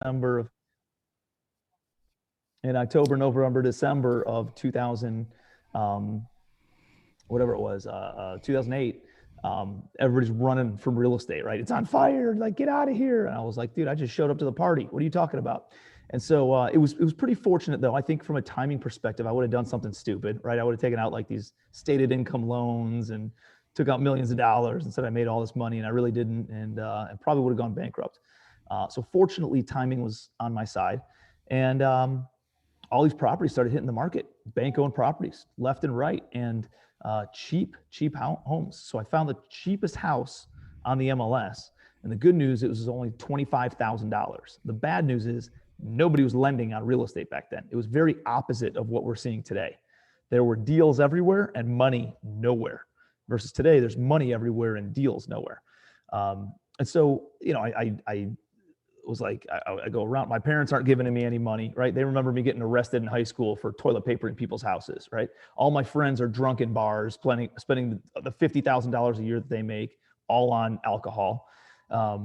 December of in October, November, December of 2000, whatever it was, 2008. Everybody's running from real estate, right? It's on fire, like get out of here. And I was like, dude, I just showed up to the party. What are you talking about? And so it was pretty fortunate though. I think from a timing perspective, I would have done something stupid, right? I would have taken out like these stated income loans and took out millions of dollars and said I made all this money, and I really didn't, and probably would have gone bankrupt. So fortunately, timing was on my side, and all these properties started hitting the market, bank-owned properties, left and right, and cheap homes. So I found the cheapest house on the MLS. And the good news, it was only $25,000. The bad news is nobody was lending on real estate back then. It was very opposite of what we're seeing today. There were deals everywhere and money nowhere. Versus today, there's money everywhere and deals nowhere. And so, you know, I was like, I go around, my parents aren't giving me any money, right? They remember me getting arrested in high school for toilet paper in people's houses, right? All my friends are drunk in bars, spending the $50,000 a year that they make all on alcohol. I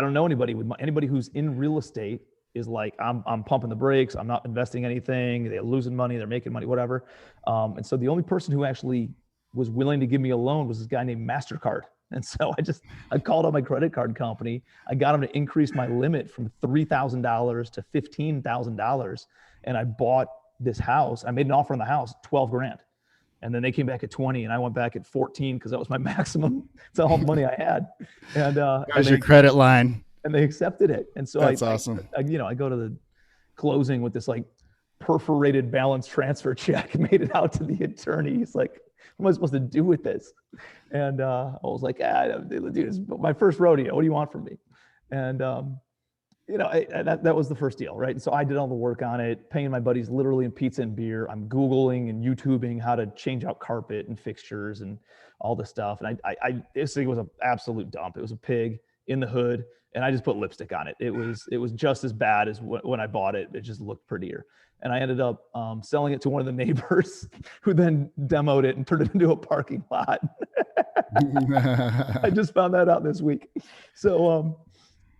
don't know anybody who's in real estate is like, I'm pumping the brakes. I'm not investing anything. They're losing money. They're making money, whatever. And so the only person who actually was willing to give me a loan was this guy named MasterCard. And so I called up my credit card company. I got them to increase my limit from $3,000 to $15,000. And I bought this house. I made an offer on the house, 12 grand. And then they came back at 20 and I went back at 14 because that was my maximum. It's all the money I had. And that was your credit line. And they accepted it. And so that's awesome. I go to the closing with this like perforated balance transfer check, made it out to the attorney. He's like, what am I supposed to do with this? And I was like, dude, it's my first rodeo. What do you want from me? And, that was the first deal, right? And so I did all the work on it, paying my buddies literally in pizza and beer. I'm Googling and YouTubing how to change out carpet and fixtures and all this stuff. And this thing was an absolute dump. It was a pig in the hood, and I just put lipstick on it. It was just as bad as when I bought it. It just looked prettier. And I ended up selling it to one of the neighbors who then demoed it and turned it into a parking lot. I just found that out this week. So,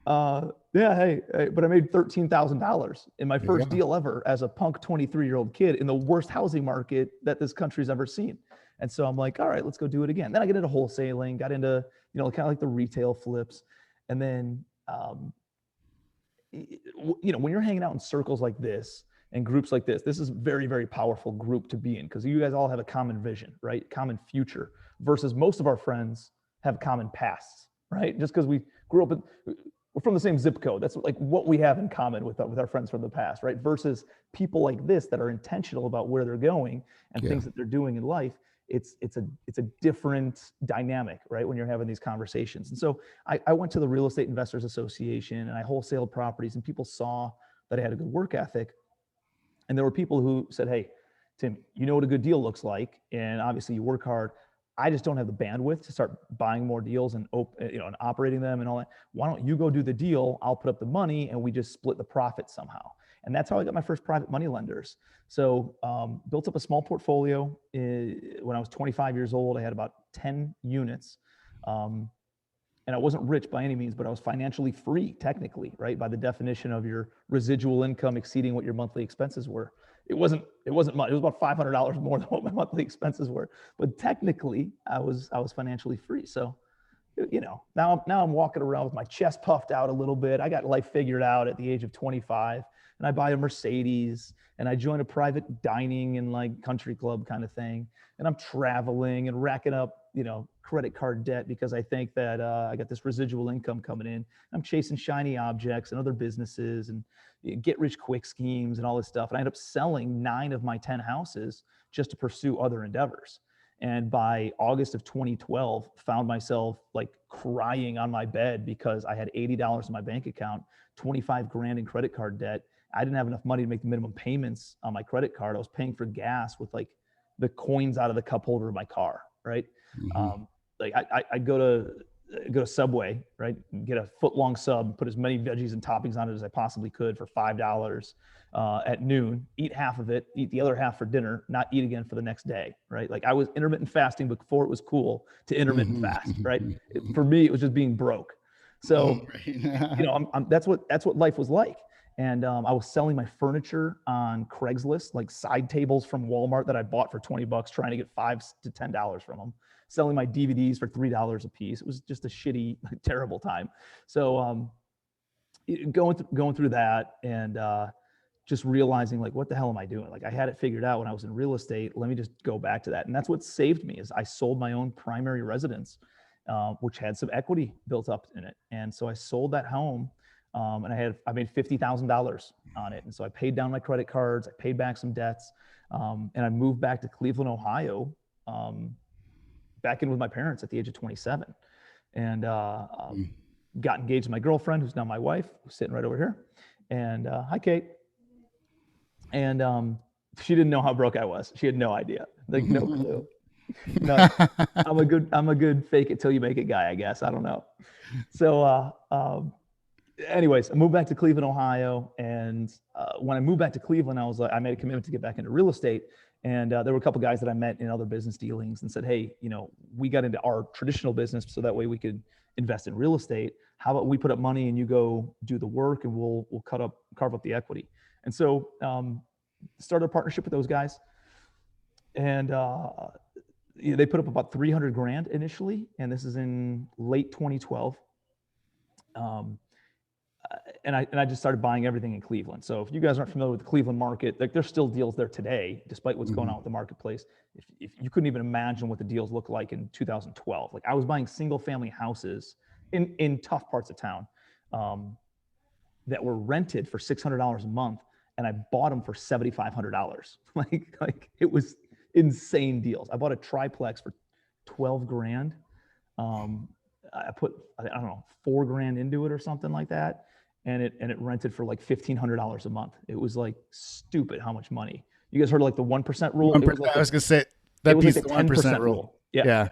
hey, but I made $13,000 in my first deal ever as a punk 23-year-old kid in the worst housing market that this country's ever seen. And so I'm like, all right, let's go do it again. Then I get into wholesaling, got into, kind of like the retail flips. And then, when you're hanging out in circles like this, and groups like this is a very, very powerful group to be in because you guys all have a common vision, right? Common future versus most of our friends have common pasts, right? Just because we grew up we're from the same zip code. That's like what we have in common with our friends from the past, right? Versus people like this that are intentional about where they're going and things that they're doing in life. It's a different dynamic, right? When you're having these conversations. And so I went to the Real Estate Investors Association and I wholesaled properties, and people saw that I had a good work ethic. And there were people who said, hey, Tim, you know what a good deal looks like. And obviously you work hard. I just don't have the bandwidth to start buying more deals and and operating them and all that. Why don't you go do the deal? I'll put up the money and we just split the profit somehow. And that's how I got my first private money lenders. So built up a small portfolio. When I was 25 years old, I had about 10 units. And I wasn't rich by any means, but I was financially free technically, right? By the definition of your residual income exceeding what your monthly expenses were. It wasn't much. It was about $500 more than what my monthly expenses were. But technically I was financially free. So, now I'm walking around with my chest puffed out a little bit. I got life figured out at the age of 25, and I buy a Mercedes and I join a private dining and like country club kind of thing. And I'm traveling and racking up, credit card debt because I think that I got this residual income coming in. I'm chasing shiny objects and other businesses and get rich quick schemes and all this stuff. And I ended up selling 9 of my 10 houses just to pursue other endeavors. And by August of 2012, found myself like crying on my bed because I had $80 in my bank account, 25 grand in credit card debt. I didn't have enough money to make the minimum payments on my credit card. I was paying for gas with like the coins out of the cup holder of my car, right? Mm-hmm. I go to Subway, right? Get a foot-long sub, put as many veggies and toppings on it as I possibly could for $5 at noon, eat half of it, eat the other half for dinner, not eat again for the next day, right? Like I was intermittent fasting before it was cool to intermittent fast, right? For me, it was just being broke. So, right. that's what life was like. And I was selling my furniture on Craigslist, like side tables from Walmart that I bought for $20, trying to get $5 to $10 from them. Selling my DVDs for $3 a piece. It was just a shitty, terrible time. So going through that and just realizing like, what the hell am I doing? Like I had it figured out when I was in real estate. Let me just go back to that. And that's what saved me is I sold my own primary residence, which had some equity built up in it. And so I sold that home and I made $50,000 on it. And so I paid down my credit cards, I paid back some debts, and I moved back to Cleveland, Ohio, back in with my parents at the age of 27. And got engaged to my girlfriend, who's now my wife, who's sitting right over here. And hi, Kate. And she didn't know how broke I was. She had no idea, like no clue. No, I'm a good fake it till you make it guy, I guess. I don't know. So, anyways, I moved back to Cleveland, Ohio, and when I moved back to Cleveland, I made a commitment to get back into real estate. And there were a couple guys that I met in other business dealings and said, hey, we got into our traditional business so that way we could invest in real estate. How about we put up money and you go do the work and we'll carve up the equity. And so started a partnership with those guys. And they put up about 300 grand initially. And this is in late 2012. And I just started buying everything in Cleveland. So if you guys aren't familiar with the Cleveland market, like there's still deals there today, despite what's going on with the marketplace. If you couldn't even imagine what the deals look like in 2012, like I was buying single family houses in tough parts of town that were rented for $600 a month, and I bought them for $7,500. like it was insane deals. I bought a triplex for 12 grand. I put, I don't know, 4 grand into it or something like that. And it rented for like $1,500 a month. It was like stupid how much money. You guys heard of like the 1% rule? 1%, It was like I was gonna say that piece, like the 1% rule. Yeah.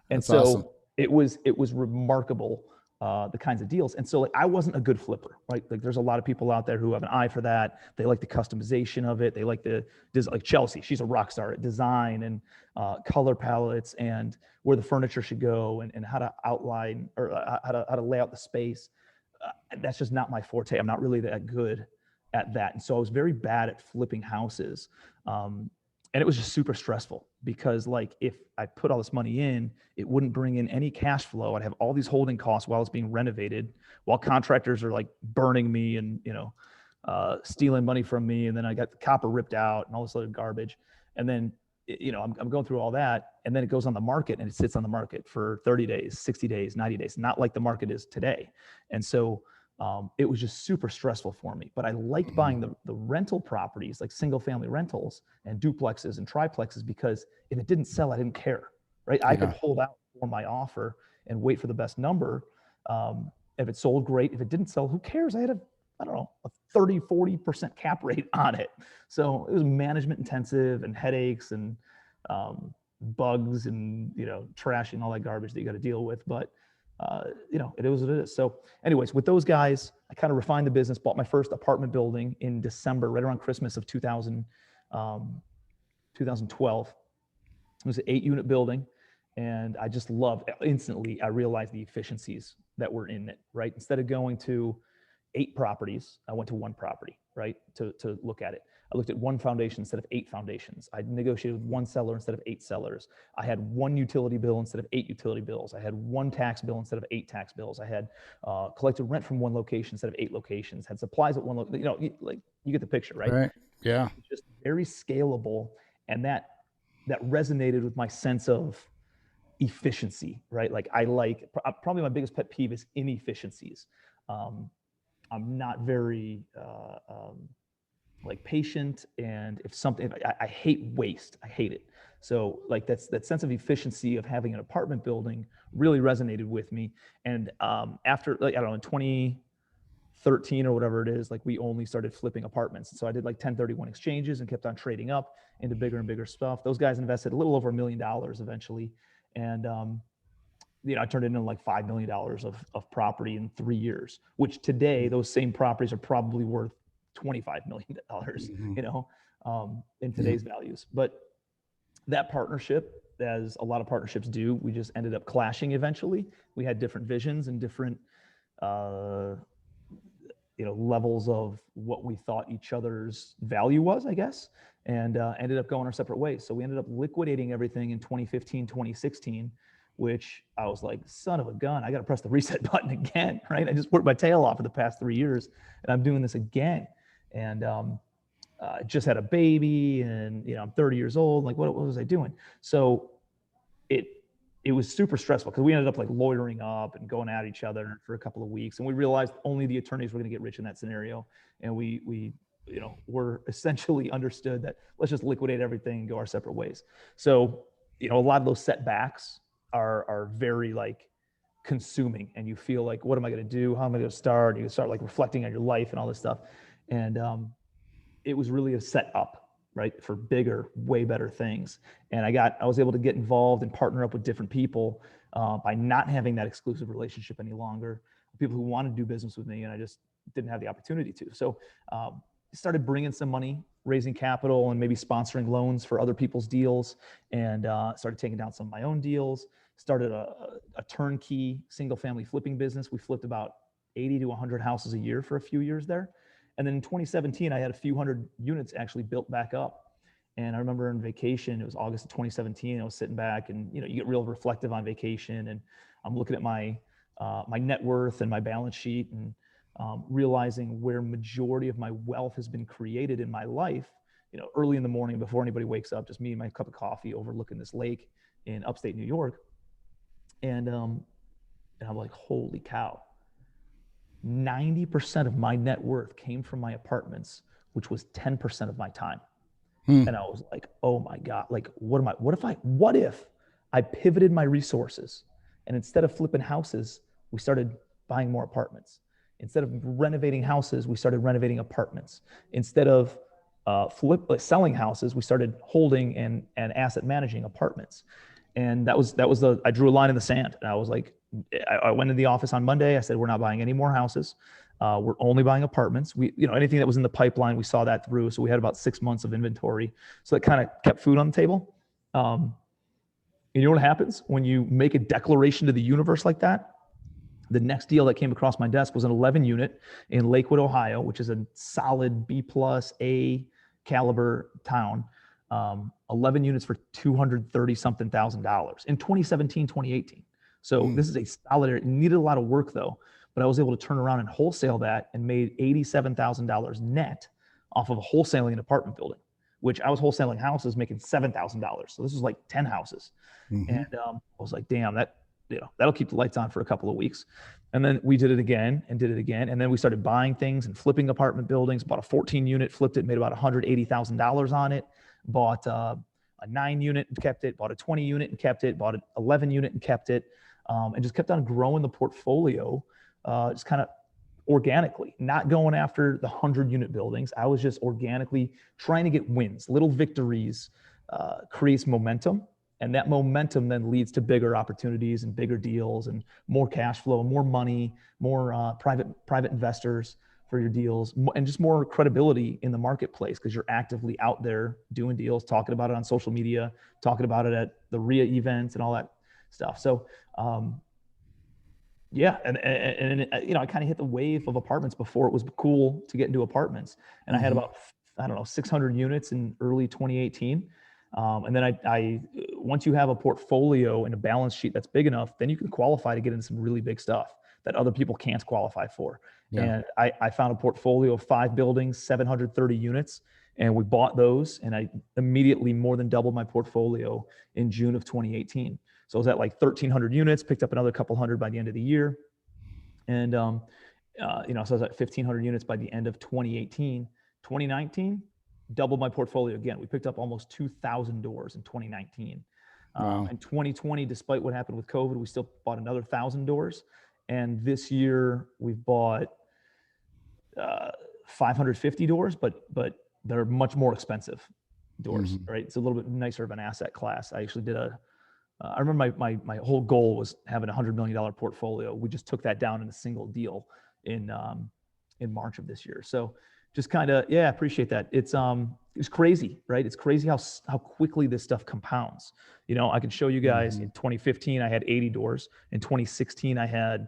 And that's so awesome. it was remarkable, the kinds of deals. And so like I wasn't a good flipper, right? Like there's a lot of people out there who have an eye for that. They like the customization of it. They like like Chelsea, she's a rock star at design and color palettes and where the furniture should go and how to outline or how to lay out the space. That's just not my forte. I'm not really that good at that. And so I was very bad at flipping houses. And it was just super stressful because like if I put all this money in, it wouldn't bring in any cash flow. I'd have all these holding costs while it's being renovated, while contractors are like burning me and, stealing money from me. And then I got the copper ripped out and all this other garbage. And then, I'm going through all that. And then it goes on the market and it sits on the market for 30 days, 60 days, 90 days, not like the market is today. And so it was just super stressful for me. But I liked buying the rental properties, like single family rentals and duplexes and triplexes, because if it didn't sell, I didn't care, right? I could hold out for my offer and wait for the best number. If it sold, great. If it didn't sell, who cares? I had a 30, 40% cap rate on it. So it was management intensive and headaches and bugs and, trashing, all that garbage that you got to deal with. But it is what it is. So anyways, with those guys, I kind of refined the business, bought my first apartment building in December, right around Christmas of 2012. It was an 8-unit building. And I just loved, instantly, I realized the efficiencies that were in it, right? Instead of going to 8 properties, I went to 1 property, right? To look at it. I looked at 1 foundation instead of 8 foundations. I negotiated with 1 seller instead of 8 sellers. I had 1 utility bill instead of 8 utility bills. I had 1 tax bill instead of 8 tax bills. I had collected rent from 1 location instead of 8 locations. Had supplies at 1 location. You get the picture, right? Right. Yeah. It's just very scalable, and that resonated with my sense of efficiency, right? Like probably my biggest pet peeve is inefficiencies. I'm not very patient, and if I hate waste, I hate it. So like that sense of efficiency of having an apartment building really resonated with me. And after I don't know, in 2013 or whatever it is, like we only started flipping apartments. So I did like 1031 exchanges and kept on trading up into bigger and bigger stuff. Those guys invested a little over $1 million eventually. And I turned into like $5 million of property in 3 years, which today those same properties are probably worth $25 million, in today's values. But that partnership, as a lot of partnerships do, we just ended up clashing eventually. We had different visions and different levels of what we thought each other's value was, I guess, and ended up going our separate ways. So we ended up liquidating everything in 2015, 2016, which I was like, son of a gun, I got to press the reset button again, right? I just worked my tail off for the past 3 years, and I'm doing this again. And I just had a baby, and I'm 30 years old. Like, what was I doing? So it was super stressful because we ended up like lawyering up and going at each other for a couple of weeks. And we realized only the attorneys were going to get rich in that scenario. And we were essentially understood that let's just liquidate everything and go our separate ways. So, a lot of those setbacks are very like consuming, and you feel like, what am I going to do? How am I going to start? You start like reflecting on your life and all this stuff. And it was really a setup, right, for bigger, way better things. And I was able to get involved and partner up with different people by not having that exclusive relationship any longer. People who wanted to do business with me, and I just didn't have the opportunity to. So started bringing some money, raising capital, and maybe sponsoring loans for other people's deals, and started taking down some of my own deals. Started a turnkey single-family flipping business. We flipped about 80 to 100 houses a year for a few years there. And then in 2017, I had a few hundred units actually built back up. And I remember on vacation, it was August of 2017, I was sitting back, and you get real reflective on vacation, and I'm looking at my net worth and my balance sheet, and realizing where majority of my wealth has been created in my life, early in the morning before anybody wakes up, just me and my cup of coffee overlooking this lake in upstate New York. And I'm like, holy cow. 90% of my net worth came from my apartments, which was 10% of my time. And I was like, oh my God, like, what if I pivoted my resources, and instead of flipping houses, we started buying more apartments. Instead of renovating houses, we started renovating apartments. Instead of selling houses, we started holding and asset managing apartments. And I drew a line in the sand, and I was like, I went in the office on Monday. I said, we're not buying any more houses. We're only buying apartments. Anything that was in the pipeline, we saw that through. So we had about 6 months of inventory. So that kind of kept food on the table. You know what happens when you make a declaration to the universe like that? The next deal that came across my desk was an 11 unit in Lakewood, Ohio, which is a solid B+ A caliber town. 11 units for $230-something thousand in 2017, 2018. So this is a solid area. It needed a lot of work though, but I was able to turn around and wholesale that and made $87,000 net off of wholesaling an apartment building, which I was wholesaling houses making $7,000. So this was like 10 houses. And I was like, damn, that'll keep the lights on for a couple of weeks. And then we did it again. And then we started buying things and flipping apartment buildings, bought a 14 unit, flipped it, made about $180,000 on it, bought a 9 unit and kept it, bought a 20 unit and kept it, bought an 11 unit and kept it, and just kept on growing the portfolio, just kind of organically, not going after the 100 unit buildings. I was just organically trying to get wins. Little victories creates momentum, and that momentum then leads to bigger opportunities and bigger deals and more cash flow, more money, more private investors for your deals, and just more credibility in the marketplace because you're actively out there doing deals, talking about it on social media, talking about it at the RIA events and all that stuff. So yeah, and I kind of hit the wave of apartments before it was cool to get into apartments, and I had about 600 units in early 2018. And then I once you have a portfolio and a balance sheet that's big enough, then you can qualify to get into some really big stuff that other people can't qualify for. Yeah. And I found a portfolio of 5 buildings, 730 units, and we bought those, and I immediately more than doubled my portfolio in June of 2018. So I was at like 1,300 units, picked up another couple hundred by the end of the year. And, so I was at 1,500 units by the end of 2018. 2019, doubled my portfolio again. We picked up almost 2,000 doors in 2019. Wow. In 2020, despite what happened with COVID, we still bought another 1,000 doors. And this year we've bought 550 doors, but they're much more expensive doors, right? It's a little bit nicer of an asset class. I actually did I remember my whole goal was having $100 million portfolio. We just took that down in a single deal in March of this year. So just kind of, yeah, I appreciate that. It's crazy, right? It's crazy how quickly this stuff compounds. I can show you guys in 2015, I had 80 doors. In 2016, I had,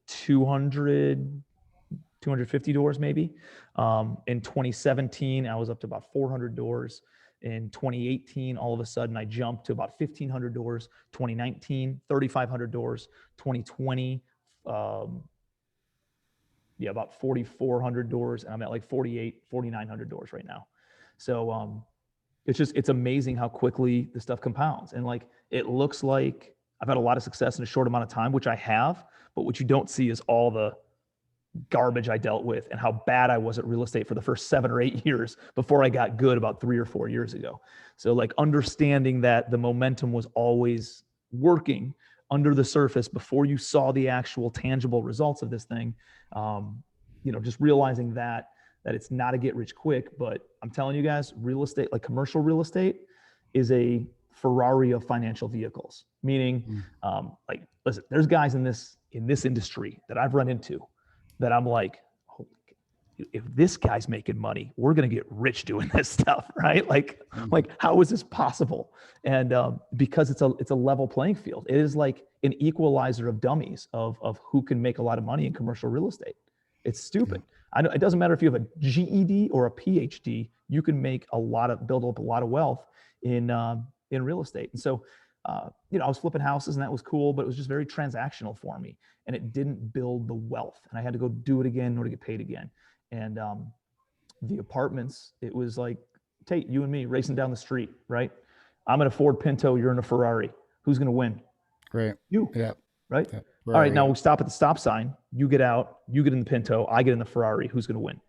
200, 250 doors maybe. In 2017, I was up to about 400 doors. In 2018, all of a sudden, I jumped to about 1,500 doors. 2019, 3,500 doors. 2020, about 4,400 doors. And I'm at like 4,900 doors right now. So it's amazing how quickly this stuff compounds. And like, it looks like I've had a lot of success in a short amount of time, which I have, but what you don't see is all the garbage I dealt with and how bad I was at real estate for the first 7 or 8 years before I got good about 3 or 4 years ago. So like understanding that the momentum was always working under the surface before you saw the actual tangible results of this thing, just realizing that it's not a get rich quick, but I'm telling you guys, real estate, like commercial real estate, is a Ferrari of financial vehicles. Meaning, like, listen, there's guys in this industry that I've run into that I'm like, oh, if this guy's making money, we're gonna get rich doing this stuff, right? Like how is this possible? And because it's a level playing field. It is like an equalizer of dummies of who can make a lot of money in commercial real estate. It's stupid. I know it doesn't matter if you have a GED or a PhD, you can make build up a lot of wealth in real estate. And so, I was flipping houses and that was cool, but it was just very transactional for me and it didn't build the wealth. And I had to go do it again in order to get paid again. And the apartments, it was like, Tate, you and me racing down the street, right? I'm in a Ford Pinto, you're in a Ferrari. Who's going to win? Great. You. Yeah. Right? Yeah. All right, now we stop at the stop sign. You get out, you get in the Pinto, I get in the Ferrari. Who's going to win?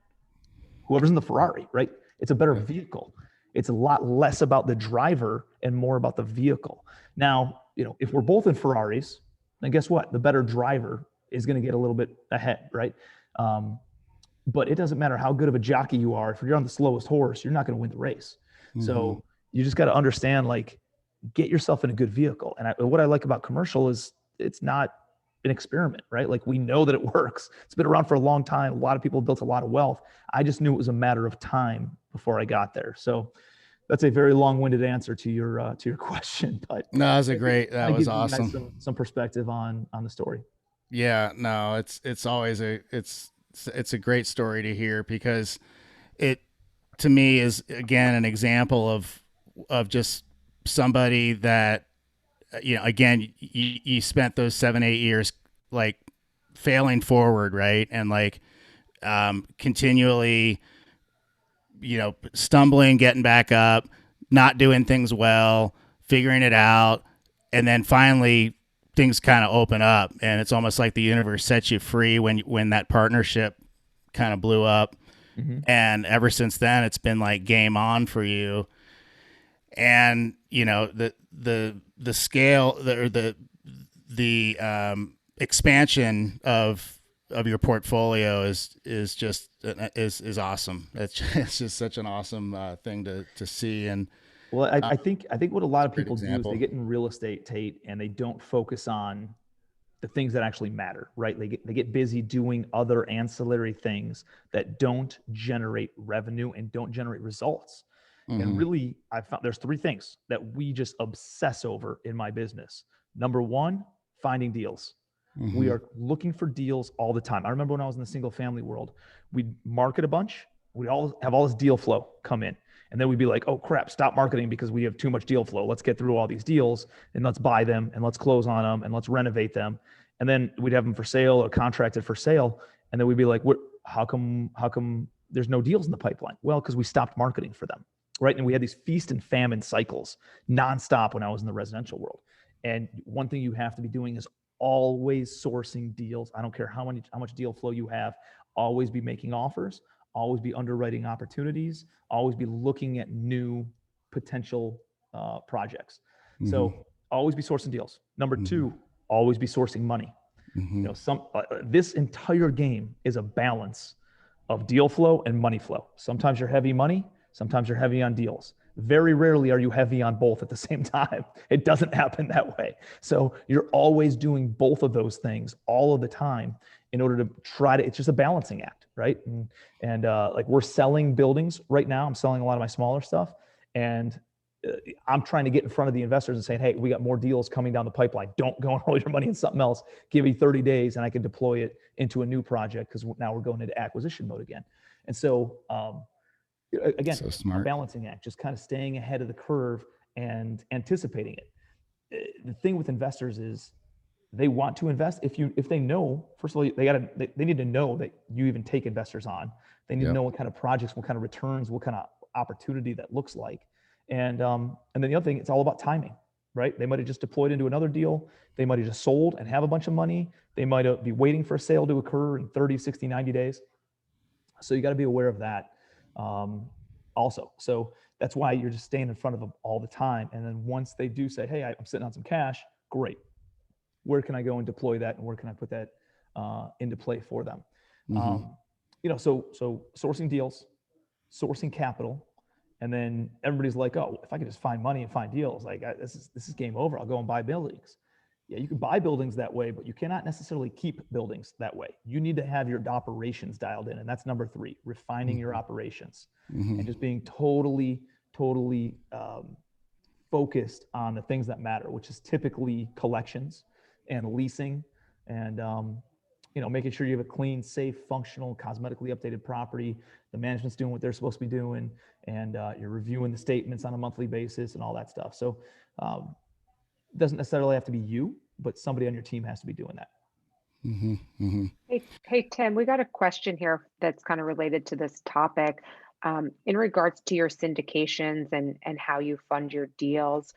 Whoever's in the Ferrari, right? It's a better vehicle. It's a lot less about the driver and more about the vehicle. Now, if we're both in Ferraris, then guess what? The better driver is going to get a little bit ahead, right? But it doesn't matter how good of a jockey you are. If you're on the slowest horse, you're not going to win the race. Mm-hmm. So you just got to understand, like, get yourself in a good vehicle. And what I like about commercial is it's not an experiment, right? Like, we know that it works. It's been around for a long time. A lot of people built a lot of wealth. I just knew it was a matter of time before I got there. So that's a very long-winded answer to your question, but no, that was awesome. Some perspective on the story. Yeah, no, it's always it's a great story to hear, because it, to me, is again an example of just somebody that, again, you spent those 7-8 years like failing forward, right? And like continually, stumbling, getting back up, not doing things well, figuring it out. And then finally things kind of open up, and it's almost like the universe sets you free when that partnership kind of blew up. Mm-hmm. And ever since then, it's been like game on for you. And, the scale, the expansion of your portfolio is just awesome. It's just such an awesome thing to see. And well, I think what a lot of people do is they get in real estate, Tate, and they don't focus on the things that actually matter, right? They get busy doing other ancillary things that don't generate revenue and don't generate results. Mm-hmm. And really, I found there's 3 things that we just obsess over in my business. Number 1, finding deals. Mm-hmm. We are looking for deals all the time. I remember when I was in the single family world, we'd market a bunch. We all have all this deal flow come in. And then we'd be like, oh crap, stop marketing because we have too much deal flow. Let's get through all these deals and let's buy them and let's close on them and let's renovate them. And then we'd have them for sale or contracted for sale. And then we'd be like, how come there's no deals in the pipeline? Well, because we stopped marketing for them, right? And we had these feast and famine cycles nonstop when I was in the residential world. And one thing you have to be doing is always sourcing deals. I don't care how much deal flow you have, always be making offers, always be underwriting opportunities, always be looking at new potential projects. Mm-hmm. So always be sourcing deals. Number 2, always be sourcing money. Mm-hmm. This entire game is a balance of deal flow and money flow. Sometimes you're heavy money, sometimes you're heavy on deals. Very rarely are you heavy on both at the same time. It doesn't happen that way. So you're always doing both of those things all of the time in order to it's just a balancing act, right? And like, we're selling buildings right now. I'm selling a lot of my smaller stuff. And I'm trying to get in front of the investors and saying, hey, we got more deals coming down the pipeline. Don't go and roll your money in something else. Give me 30 days and I can deploy it into a new project, because now we're going into acquisition mode again. And so, again, So a smart. balancing act, just kind of staying ahead of the curve and anticipating it. The thing with investors is they want to invest. If they know, first of all, they need to know that you even take investors on. They need to know what kind of projects, what kind of returns, what kind of opportunity that looks like. And then the other thing, it's all about timing, right? They might have just deployed into another deal. They might have just sold and have a bunch of money. They might be waiting for a sale to occur in 30, 60, 90 days. So you got to be aware of that also. So that's why you're just staying in front of them all the time. And then once they do say, hey, I'm sitting on some cash, great. Where can I go and deploy that? And where can I put that into play for them? So sourcing deals, sourcing capital, and then everybody's like, oh, if I could just find money and find deals, like this is game over. I'll go and buy buildings. Yeah, you can buy buildings that way, but you cannot necessarily keep buildings that way. You need to have your operations dialed in, and that's number 3: refining your operations and just being totally focused on the things that matter, which is typically collections and leasing, and making sure you have a clean, safe, functional, cosmetically updated property. The management's doing what they're supposed to be doing, and you're reviewing the statements on a monthly basis and all that stuff. So it doesn't necessarily have to be you, but somebody on your team has to be doing that. Hey, Tim, we got a question here that's kind of related to this topic. In regards to your syndications and how you fund your deals,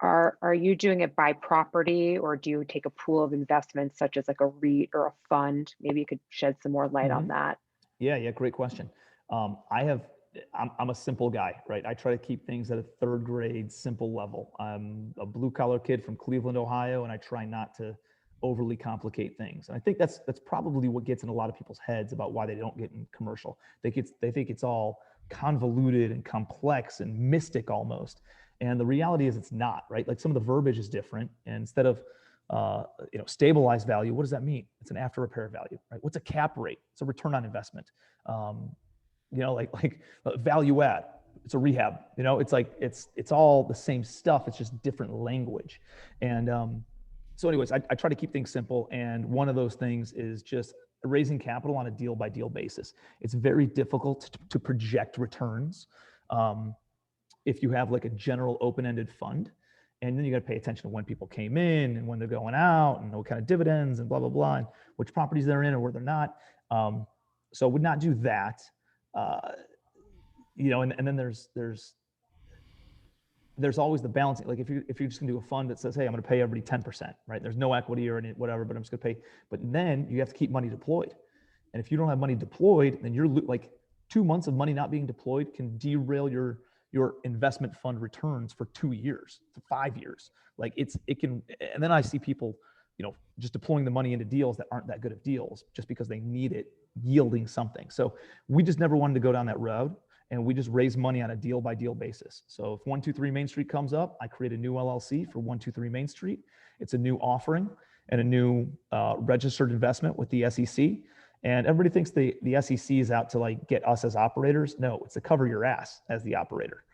are you doing it by property, or do you take a pool of investments such as like a REIT or a fund? Maybe you could shed some more light on that. Yeah, great question. I'm a simple guy, right? I try to keep things at a 3rd grade simple level. I'm a blue collar kid from Cleveland, Ohio, and I try not to overly complicate things. And I think that's probably what gets in a lot of people's heads about why they don't get in commercial. They think it's all convoluted and complex and mystic almost. And the reality is it's not, right? Like some of the verbiage is different. And instead of stabilized value, what does that mean? It's an after repair value, right? What's a cap rate? It's a return on investment. Like value add, it's a rehab. It's like it's all the same stuff. It's just different language. And so anyways, I try to keep things simple. And one of those things is just raising capital on a deal by deal basis. It's very difficult to project returns if you have like a general open-ended fund. And then you got to pay attention to when people came in and when they're going out and what kind of dividends and blah, blah, blah, and which properties they're in or where they're not. So I would not do that. And then there's always the balancing. Like if you're just gonna do a fund that says, hey, I'm gonna pay everybody 10%, right? There's no equity or any whatever, but I'm just gonna pay. But then you have to keep money deployed. And if you don't have money deployed, then you're like 2 months of money not being deployed can derail your investment fund returns for 2 years to 5 years. Like it can. And then I see people, just deploying the money into deals that aren't that good of deals just because they need it yielding something. So we just never wanted to go down that road, and we just raise money on a deal by deal basis. So if 123 Main Street comes up, I create a new LLC for 123 Main Street. It's a new offering and a new registered investment with the SEC. And everybody thinks the SEC is out to like get us as operators. No, it's to cover your ass as the operator.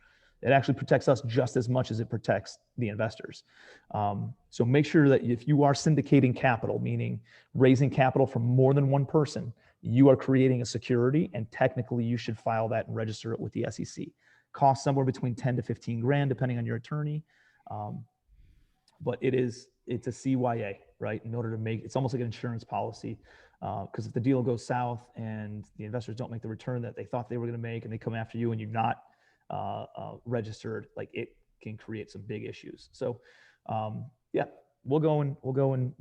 It actually protects us just as much as it protects the investors. So make sure that if you are syndicating capital, meaning raising capital from more than one person, you are creating a security, and technically you should file that and register it with the SEC. Costs somewhere between 10 to 15 grand, depending on your attorney. But it's a CYA, right? In order to it's almost like an insurance policy. Because if the deal goes south and the investors don't make the return that they thought they were going to make, and they come after you and you're not registered, like it can create some big issues. So we'll go and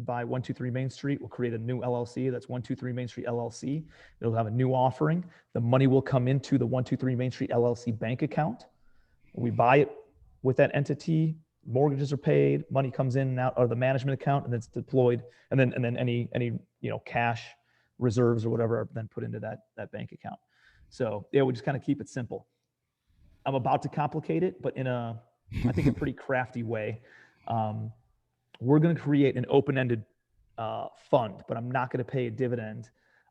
buy 123 Main Street. We'll create a new LLC. That's 123 Main Street LLC. It'll have a new offering. The money will come into the 123 Main Street LLC bank account. We buy it with that entity. Mortgages are paid. Money comes in and out of the management account, and it's deployed. And then any cash reserves or whatever are then put into that bank account. So we just kind of keep it simple. I'm about to complicate it, but in I think a pretty crafty way. We're going to create an open-ended fund, but I'm not going to pay a dividend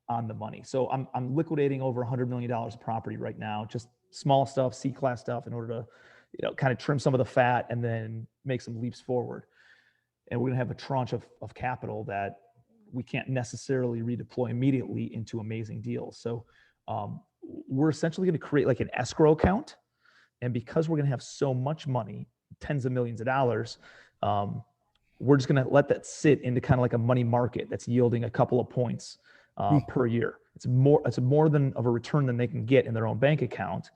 on the money. So I'm liquidating over $100 million of property right now, just small stuff, C-class stuff, in order kind of trim some of the fat and then make some leaps forward. And we're going to have a tranche of capital that we can't necessarily redeploy immediately into amazing deals. So we're essentially going to create like an escrow account. And because we're going to have so much money, tens of millions of dollars, we're just going to let that sit into kind of like a money market that's yielding a couple of points per year. It's more than of a return than they can get in their own bank account,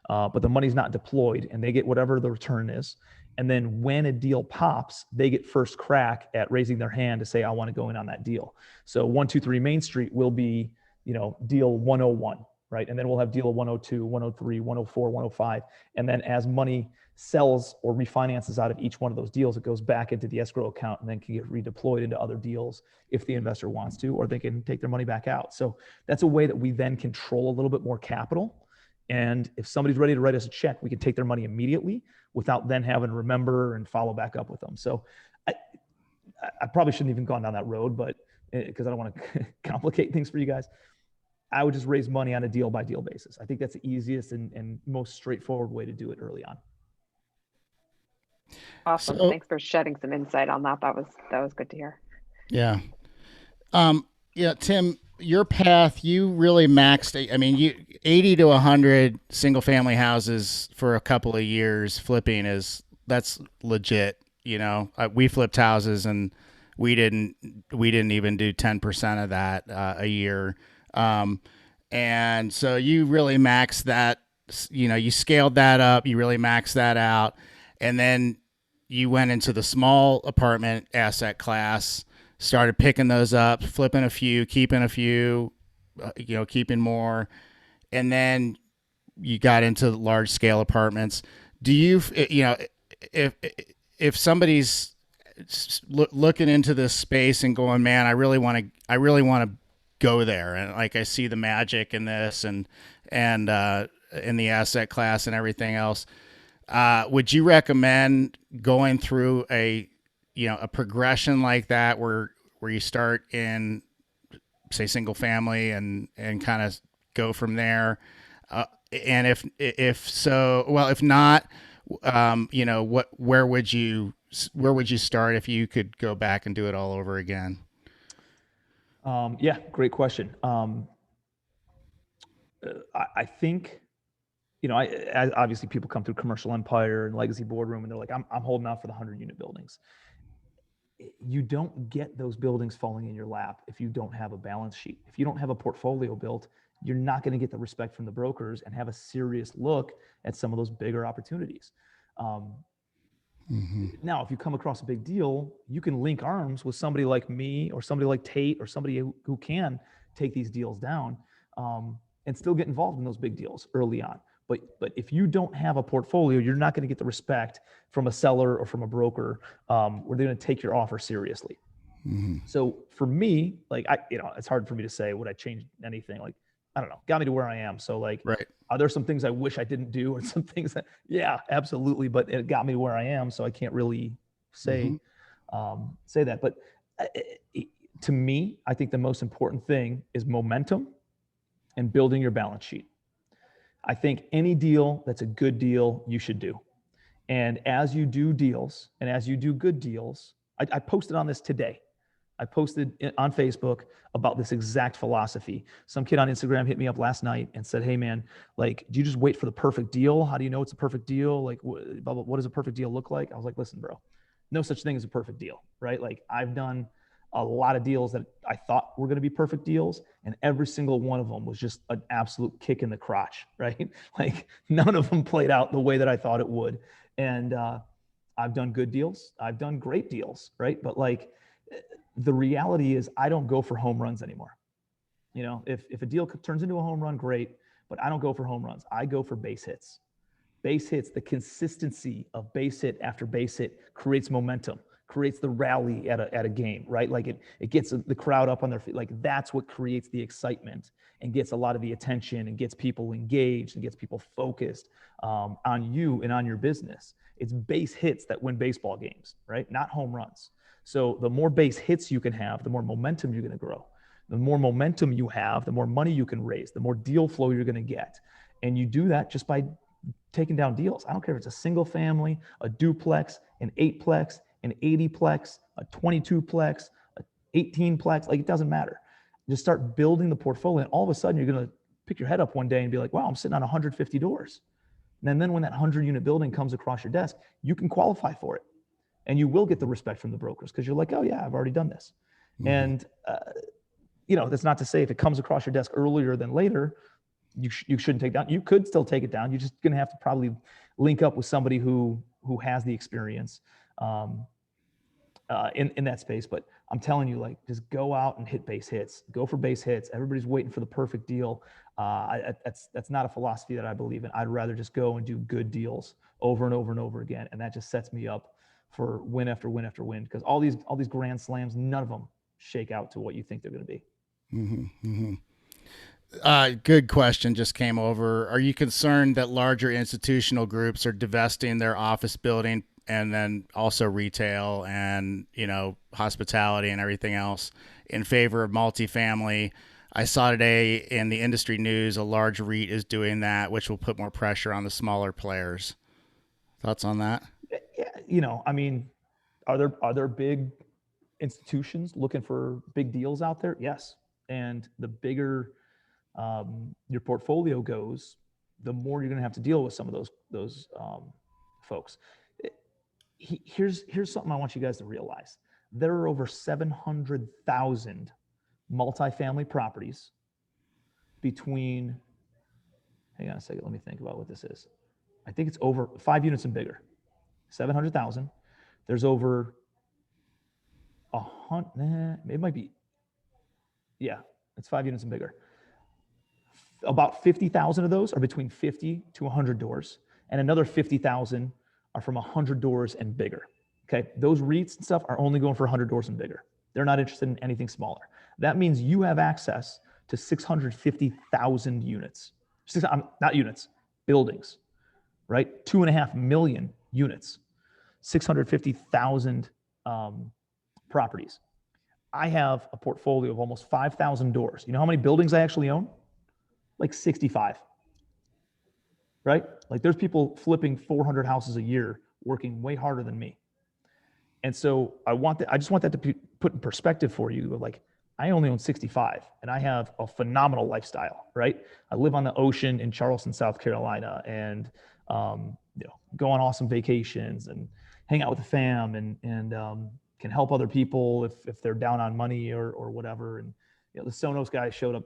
but the money's not deployed and they get whatever the return is. And then when a deal pops, they get first crack at raising their hand to say, I want to go in on that deal. So 123 Main Street will be, deal 101, right? And then we'll have deal 102, 103, 104, 105. And then as money sells or refinances out of each one of those deals, it goes back into the escrow account and then can get redeployed into other deals if the investor wants to, or they can take their money back out. So that's a way that we then control a little bit more capital. And if somebody's ready to write us a check, we can take their money immediately without then having to remember and follow back up with them. So I probably shouldn't even gone down that road, but because I don't want to complicate things for you guys, I would just raise money on a deal by deal basis. I think that's the easiest and most straightforward way to do it early on. Awesome. So, thanks for shedding some insight on that. That was good to hear. Yeah. Yeah, Tim, your path, you really maxed. I mean, you 80 to 100 single family houses for a couple of years flipping that's legit. We flipped houses and we didn't even do 10% of that a year. And so you really maxed that, you scaled that up, you really maxed that out. And then you went into the small apartment asset class, started picking those up, flipping a few, keeping a few, keeping more. And then you got into large scale apartments. Do you, if somebody's looking into this space and going, man, I really want to go there. And like, I see the magic in this and in the asset class and everything else. Would you recommend going through a progression like that where you start in, say, single family and kind of go from there? And if so, well, if not, where would you start if you could go back and do it all over again? Yeah, great question. I think, as obviously people come through Commercial Empire and Legacy Boardroom and they're like, I'm holding out for the 100-unit buildings. You don't get those buildings falling in your lap if you don't have a balance sheet. If you don't have a portfolio built, you're not going to get the respect from the brokers and have a serious look at some of those bigger opportunities. Now, if you come across a big deal, you can link arms with somebody like me or somebody like Tate or somebody who can take these deals down and still get involved in those big deals early on. But if you don't have a portfolio, you're not going to get the respect from a seller or from a broker where they're going to take your offer seriously. So for me, like it's hard for me to say, would I change anything? Like, I don't know, got me to where I am. So like, right. Are there some things I wish I didn't do and some things that, yeah, absolutely. But it got me to where I am. So I can't really say that. But to me, I think the most important thing is momentum and building your balance sheet. I think any deal that's a good deal, you should do. And as you do deals and as you do good deals, I posted on this today. I posted on Facebook about this exact philosophy. Some kid on Instagram hit me up last night and said, hey man, like, do you just wait for the perfect deal? How do you know it's a perfect deal? Like, what does a perfect deal look like? I was like, listen, bro, no such thing as a perfect deal, right? Like, I've done a lot of deals that I thought were going to be perfect deals, and every single one of them was just an absolute kick in the crotch, right? Like, none of them played out the way that I thought it would. And I've done good deals. I've done great deals, right? But like, the reality is I don't go for home runs anymore. If a deal turns into a home run, great, but I don't go for home runs. I go for base hits. Base hits, the consistency of base hit after base hit creates momentum, creates the rally at a game, right? Like it gets the crowd up on their feet. Like, that's what creates the excitement and gets a lot of the attention and gets people engaged and gets people focused on you and on your business. It's base hits that win baseball games, right? Not home runs. So the more base hits you can have, the more momentum you're going to grow. The more momentum you have, the more money you can raise, the more deal flow you're going to get. And you do that just by taking down deals. I don't care if it's a single family, a duplex, an 8-plex, an 80-plex, a 22-plex, a 18-plex, like it doesn't matter. Just start building the portfolio. And all of a sudden you're going to pick your head up one day and be like, wow, I'm sitting on 150 doors. And then when that 100-unit building comes across your desk, you can qualify for it. And you will get the respect from the brokers because you're like, oh yeah, I've already done this. Mm-hmm. And, that's not to say if it comes across your desk earlier than later, you shouldn't take it down. You could still take it down. You're just going to have to probably link up with somebody who has the experience in that space. But I'm telling you, like, just go out and hit base hits. Go for base hits. Everybody's waiting for the perfect deal. That's not a philosophy that I believe in. I'd rather just go and do good deals over and over and over again, and that just sets me up for win after win after win. Because all these grand slams, none of them shake out to what you think they're going to be. Mm-hmm, mm-hmm. Good question just came over. Are you concerned that larger institutional groups are divesting their office building and then also retail and, hospitality and everything else in favor of multifamily? I saw today in the industry news, a large REIT is doing that, which will put more pressure on the smaller players. Thoughts on that? Yeah, are there big institutions looking for big deals out there? Yes. And the bigger your portfolio goes, the more you're going to have to deal with some of those folks. Here's something I want you guys to realize. There are over 700,000 multifamily properties between, hang on a second, let me think about what this is. I think it's over 5 units and bigger. 700,000. There's over it might be, yeah, it's 5 units and bigger. About 50,000 of those are between 50 to 100 doors, and another 50,000 are from 100 doors and bigger. Okay, those REITs and stuff are only going for 100 doors and bigger. They're not interested in anything smaller. That means you have access to 650,000 units. Not units, buildings, right? 2.5 million units, 650,000 properties. I have a portfolio of almost 5,000 doors. You know how many buildings I actually own? Like 65, right? Like there's people flipping 400 houses a year working way harder than me. And so I just want that to be put in perspective for you. Like, I only own 65 and I have a phenomenal lifestyle, right? I live on the ocean in Charleston, South Carolina, and go on awesome vacations and hang out with the fam and can help other people if they're down on money or whatever. And the Sonos guy showed up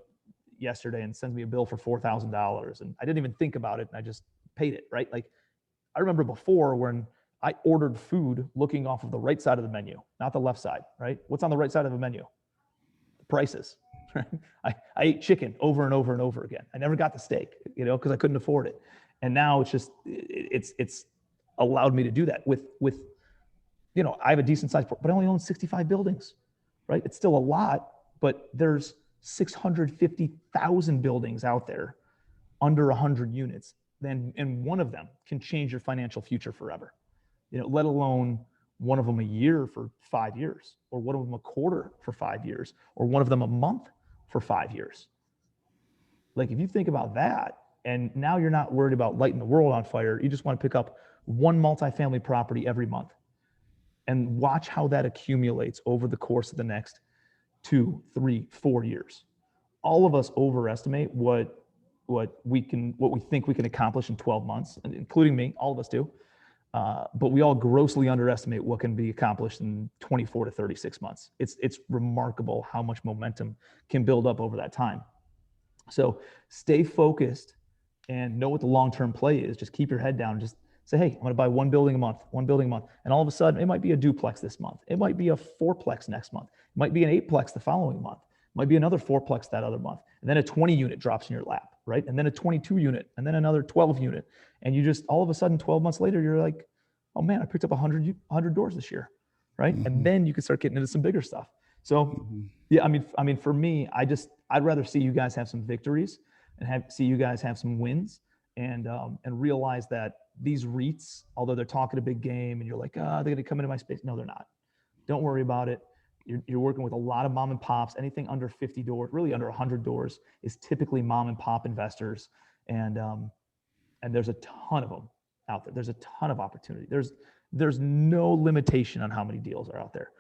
yesterday and sends me a bill for $4,000, and I didn't even think about it, and I just paid it, right? Like, I remember before when I ordered food looking off of the right side of the menu, not the left side, right? What's on the right side of the menu? The prices, right? I ate chicken over and over and over again. I never got the steak, because I couldn't afford it. And now it's just, it's allowed me to do that with I have a decent size, but I only own 65 buildings, right? It's still a lot, but there's 650,000 buildings out there under 100 units, and one of them can change your financial future forever. Let alone one of them a year for 5 years, or one of them a quarter for 5 years, or one of them a month for 5 years. Like, if you think about that, and now you're not worried about lighting the world on fire, you just want to pick up one multifamily property every month and watch how that accumulates over the course of the next 2, 3, 4 years. All of us overestimate what we think we can accomplish in 12 months, including me. All of us do, but we all grossly underestimate what can be accomplished in 24 to 36 months. It's remarkable how much momentum can build up over that time. So stay focused and know what the long-term play is. Just keep your head down. Just say, hey, I'm going to buy one building a month. And all of a sudden, it might be a duplex this month. It might be a 4-plex next month. It might be an 8-plex the following month. It might be another 4-plex that other month. And then a 20 unit drops in your lap, right? And then a 22 unit, and then another 12 unit. And you just, all of a sudden, 12 months later, you're like, oh man, I picked up 100 doors this year, right? Mm-hmm. And then you can start getting into some bigger stuff. So yeah, I mean, for me, I'd rather see you guys have some victories and see you guys have some wins, and realize that these REITs, although they're talking a big game and you're like, they're going to come into my space. No, they're not. Don't worry about it. You're working with a lot of mom and pops. Anything under 50 doors, really under 100 doors, is typically mom and pop investors. And and there's a ton of them out there. There's a ton of opportunity. There's no limitation on how many deals are out there.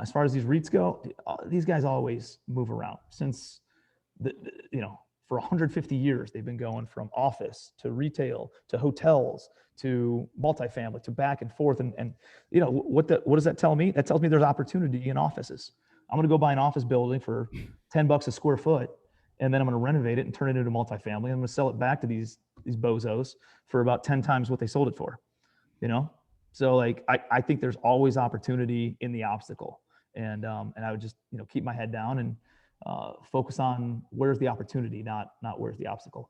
As far as these REITs go, these guys always move around. Since for 150 years, they've been going from office to retail to hotels to multifamily to back and forth. And what does that tell me? That tells me there's opportunity in offices. I'm going to go buy an office building for $10 a square foot, and then I'm going to renovate it and turn it into multifamily. I'm going to sell it back to these bozos for about 10 times what they sold it for. So like I think there's always opportunity in the obstacle, and I would just keep my head down and focus on where's the opportunity, not where's the obstacle.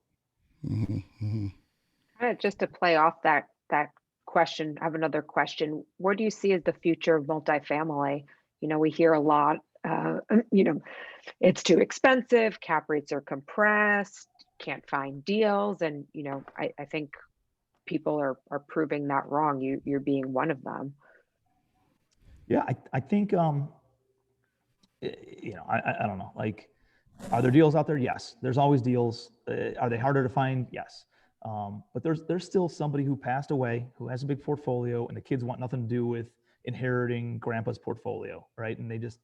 Mm-hmm. Kind of just to play off that question, I have another question. Where do you see as the future of multifamily? We hear a lot, it's too expensive, cap rates are compressed, can't find deals. And, I think people are proving that wrong. You're being one of them. Yeah, I think, I don't know, like, are there deals out there? Yes, there's always deals. Are they harder to find? Yes. But there's still somebody who passed away, who has a big portfolio, and the kids want nothing to do with inheriting grandpa's portfolio, right? And they just,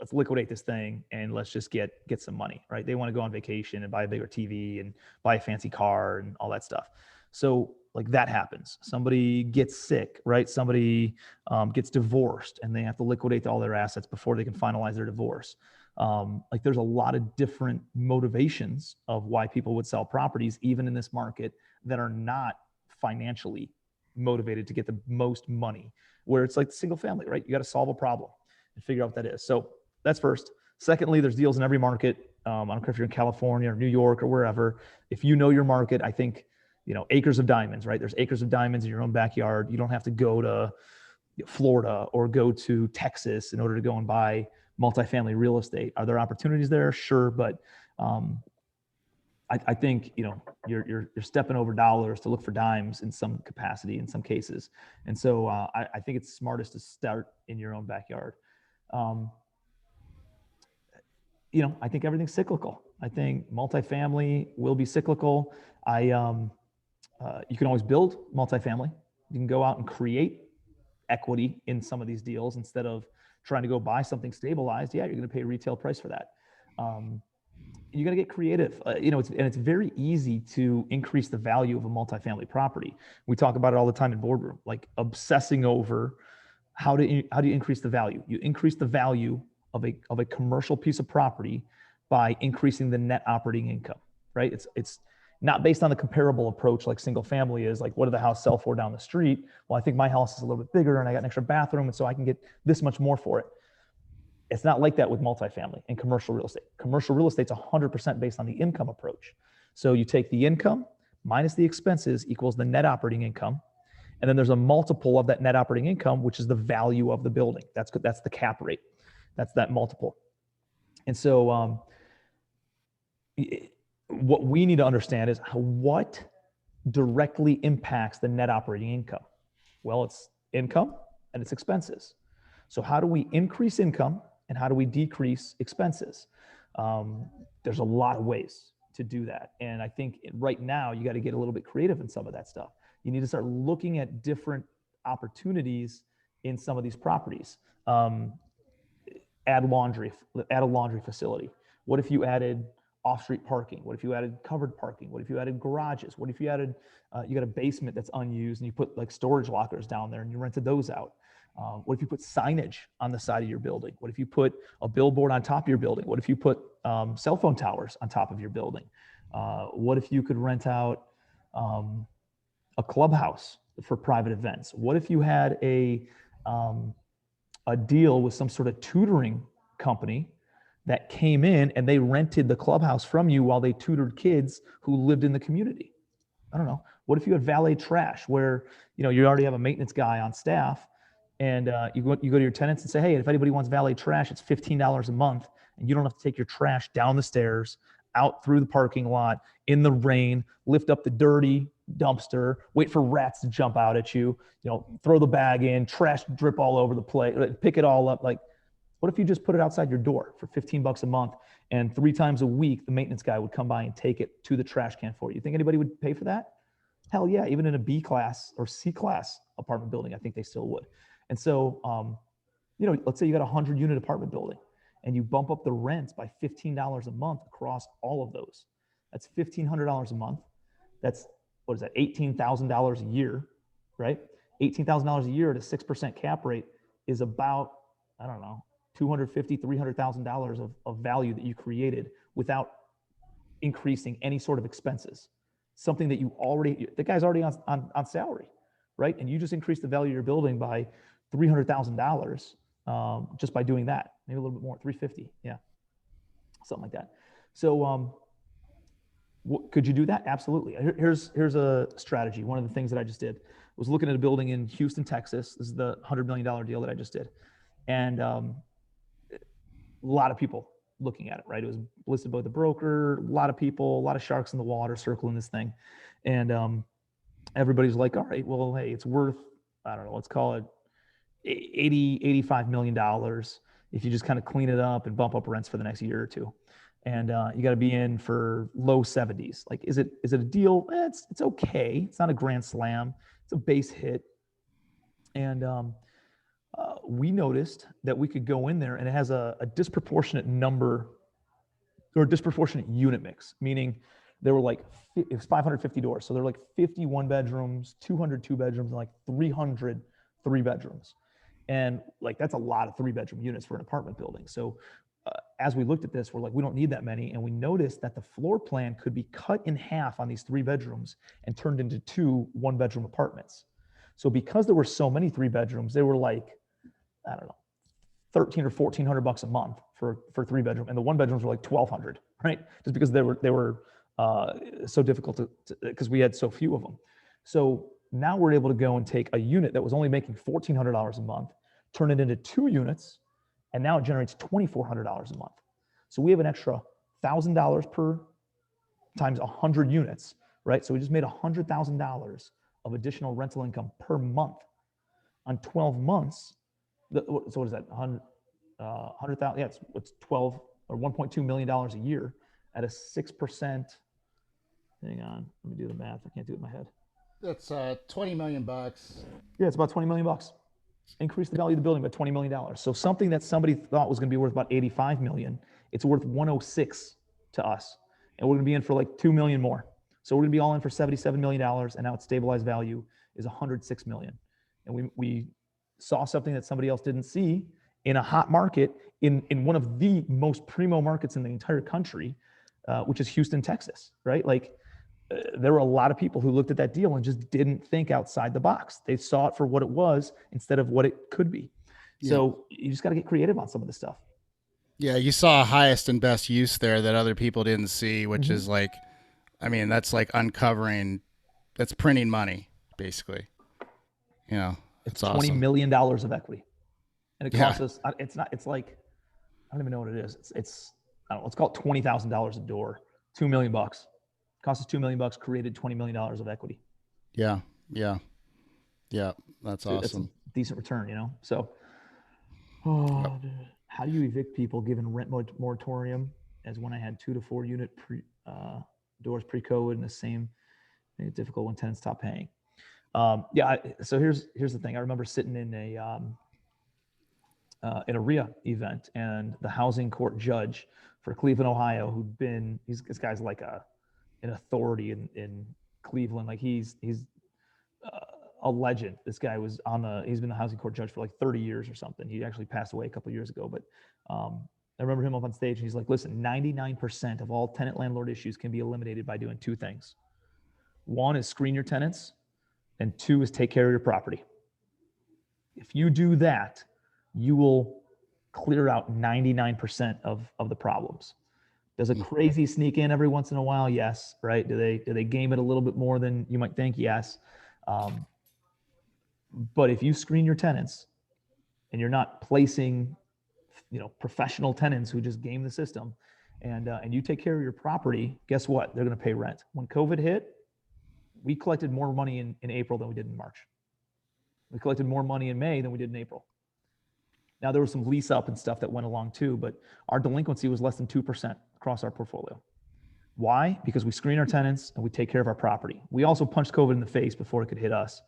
let's liquidate this thing and let's just get some money, right? They want to go on vacation and buy a bigger TV and buy a fancy car and all that stuff. So like that happens. Somebody gets sick, right? Somebody gets divorced and they have to liquidate all their assets before they can finalize their divorce. Like there's a lot of different motivations of why people would sell properties, even in this market, that are not financially motivated to get the most money, where it's like single family, right? You got to solve a problem and figure out what that is. So that's first. Secondly, there's deals in every market. I don't care if you're in California or New York or wherever. If you know your market, I think, acres of diamonds, right? There's acres of diamonds in your own backyard. You don't have to go to Florida or go to Texas in order to go and buy multifamily real estate. Are there opportunities there? Sure. But I think, you're stepping over dollars to look for dimes in some capacity, in some cases. And so I think it's smartest to start in your own backyard. I think everything's cyclical. I think multifamily will be cyclical. You can always build multifamily. You can go out and create equity in some of these deals instead of trying to go buy something stabilized. Yeah, you're going to pay a retail price for that. You got to get creative. It's very easy to increase the value of a multifamily property. We talk about it all the time in boardroom, like obsessing over how do you increase the value? You increase the value of a commercial piece of property by increasing the net operating income, right? It's not based on the comparable approach like single family is, like what did the house sell for down the street? Well, I think my house is a little bit bigger and I got an extra bathroom, and so I can get this much more for it. It's not like that with multifamily and commercial real estate. Commercial real estate's 100% based on the income approach. So you take the income minus the expenses equals the net operating income. And then there's a multiple of that net operating income, which is the value of the building. That's the cap rate. That's that multiple. And so what we need to understand is what directly impacts the net operating income. Well, it's income and it's expenses. So how do we increase income and how do we decrease expenses? There's a lot of ways to do that. And I think right now you got to get a little bit creative in some of that stuff. You need to start looking at different opportunities in some of these properties. Add a laundry facility. What if you added off-street parking? What if you added covered parking? What if you added garages? What if you added, you got a basement that's unused and you put like storage lockers down there and you rented those out? What if you put signage on the side of your building? What if you put a billboard on top of your building? What if you put cell phone towers on top of your building? What if you could rent out a clubhouse for private events? What if you had a deal with some sort of tutoring company that came in and they rented the clubhouse from you while they tutored kids who lived in the community? I don't know. What if you had valet trash where, you already have a maintenance guy on staff and you go to your tenants and say, hey, if anybody wants valet trash, it's $15 a month. And you don't have to take your trash down the stairs, out through the parking lot, in the rain, lift up the dirty dumpster, wait for rats to jump out at you, throw the bag in, trash drip all over the place, pick it all up. Like, what if you just put it outside your door for $15 a month and 3 times a week, the maintenance guy would come by and take it to the trash can for you? You think anybody would pay for that? Hell yeah, even in a B class or C class apartment building, I think they still would. And so, let's say you got a 100-unit apartment building and you bump up the rents by $15 a month across all of those. That's $1,500 a month. That's, what is that, $18,000 a year, right? $18,000 a year at a 6% cap rate is about, I don't know, $250,000, $300,000 of value that you created without increasing any sort of expenses. Something that the guy's already on salary, right? And you just increase the value of your building by $300,000 just by doing that, maybe a little bit more, 350, yeah, something like that. So could you do that? Absolutely. Here's a strategy. One of the things that I just did was looking at a building in Houston, Texas. This is the $100 million deal that I just did. And a lot of people looking at it, right? It was listed by the broker, a lot of people, a lot of sharks in the water circling this thing. And everybody's like, all right, well, hey, it's worth, I don't know, let's call it $85 million if you just kind of clean it up and bump up rents for the next year or two. And you got to be in for low 70s. Like, is it a deal? It's okay. It's not a grand slam. It's a base hit. And we noticed that we could go in there and it has a disproportionate number or a disproportionate unit mix, meaning there were like, it was 550 doors. So there were like 51 bedrooms, 202 bedrooms, and like 300 3 bedrooms. And like, that's a lot of 3-bedroom units for an apartment building. So as we looked at this, we're like, we don't need that many. And we noticed that the floor plan could be cut in half on these 3 bedrooms and turned into 2 1-bedroom apartments. So because there were so many 3 bedrooms, they were like, I don't know, $1,300 or $1,400 a month for 3 bedroom. And the 1 bedrooms were like $1,200, right? Just because they were so difficult because we had so few of them. So now we're able to go and take a unit that was only making $1,400 a month, turn it into 2 units, and now it generates $2,400 a month. So we have an extra $1,000 per times 100 units, right? So we just made $100,000 of additional rental income per month on 12 months. So what is that? 100,000? Yeah, it's 12 or $1.2 million a year at a 6%. Hang on, let me do the math. I can't do it in my head. That's $20 million. Yeah, it's about $20 million. Increase the value of the building by $20 million. So something that somebody thought was going to be worth about $85 million, it's worth $106 to us. And we're going to be in for like $2 million more. So we're going to be all in for $77 million. And now its stabilized value is $106 million. And we saw something that somebody else didn't see in a hot market in one of the most primo markets in the entire country, which is Houston, Texas, right? Like, there were a lot of people who looked at that deal and just didn't think outside the box. They saw it for what it was instead of what it could be. Yeah. So you just got to get creative on some of this stuff. Yeah, you saw highest and best use there that other people didn't see, which is like, I mean, that's like uncovering, that's printing money, basically. You know, it's $20 million of equity. And it costs us, it's like, I don't even know what it is. It's I don't know, let's call it $20,000 a door, $2 million. Cost us $2 million, created $20 million of equity. Yeah. That's awesome. That's a decent return, you know? So how do you evict people given rent moratorium as when I had 2 to 4 unit doors pre-COVID and the same, made it difficult when tenants stopped paying. So here's the thing. I remember sitting in a RIA event, and the housing court judge for Cleveland, Ohio, this guy's like an authority in Cleveland. Like he's a legend. This guy was he's been the housing court judge for like 30 years or something. He actually passed away a couple of years ago, but I remember him up on stage and he's like, listen, 99% of all tenant landlord issues can be eliminated by doing 2 things. 1 is screen your tenants, and 2 is take care of your property. If you do that, you will clear out 99% of the problems. Does a crazy sneak in every once in a while? Yes. Right? Do they game it a little bit more than you might think? Yes. But if you screen your tenants and you're not placing, professional tenants who just game the system, and you take care of your property, guess what? They're going to pay rent. When COVID hit, we collected more money in April than we did in March. We collected more money in May than we did in April. Now, there was some lease up and stuff that went along too, but our delinquency was less than 2% across our portfolio. Why? Because we screen our tenants and we take care of our property. We also punched COVID in the face before it could hit us.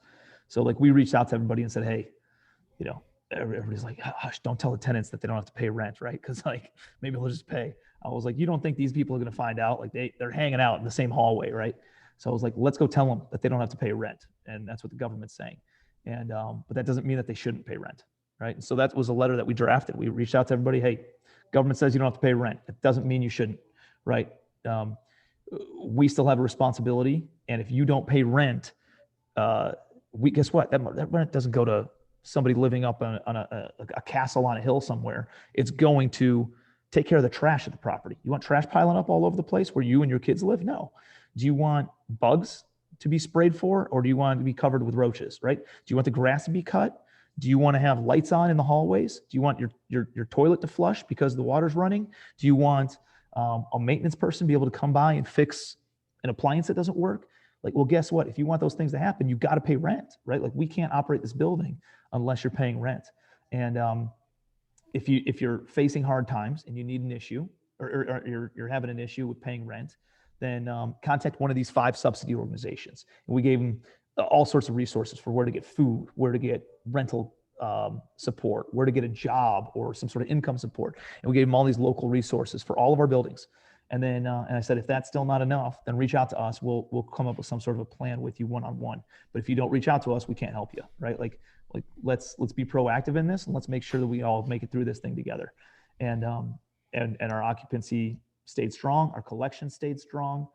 So like we reached out to everybody and said, hey, you know, everybody's like, hush, don't tell the tenants that they don't have to pay rent, right? Because like maybe they'll just pay. I was like, you don't think these people are going to find out? Like they're hanging out in the same hallway, right? So I was like, let's go tell them that they don't have to pay rent, and that's what the government's saying. And but that doesn't mean that they shouldn't pay rent, right? And so that was a letter that we drafted. We reached out to everybody. Hey, government says you don't have to pay rent. It doesn't mean you shouldn't, right? We still have a responsibility, and if you don't pay rent, we guess what? That rent doesn't go to somebody living up on a castle on a hill somewhere. It's going to take care of the trash at the property. You want trash piling up all over the place where you and your kids live? No. Do you want bugs to be sprayed for, or do you want it to be covered with roaches, right? Do you want the grass to be cut? Do you want to have lights on in the hallways? Do you want your toilet to flush because the water's running? Do you want a maintenance person to be able to come by and fix an appliance that doesn't work? Like, well, guess what? If you want those things to happen, you've got to pay rent, right? Like we can't operate this building unless you're paying rent. And if you're facing hard times and you need an issue, or you're having an issue with paying rent, then contact one of these 5 subsidy organizations. And we gave them all sorts of resources for where to get food, where to get rental support, where to get a job or some sort of income support. And we gave them all these local resources for all of our buildings. And then, and I said, if that's still not enough, then reach out to us. We'll come up with some sort of a plan with you one-on-one. But if you don't reach out to us, we can't help you, right? Like let's be proactive in this, and let's make sure that we all make it through this thing together. And our occupancy stayed strong. Our collection stayed strong.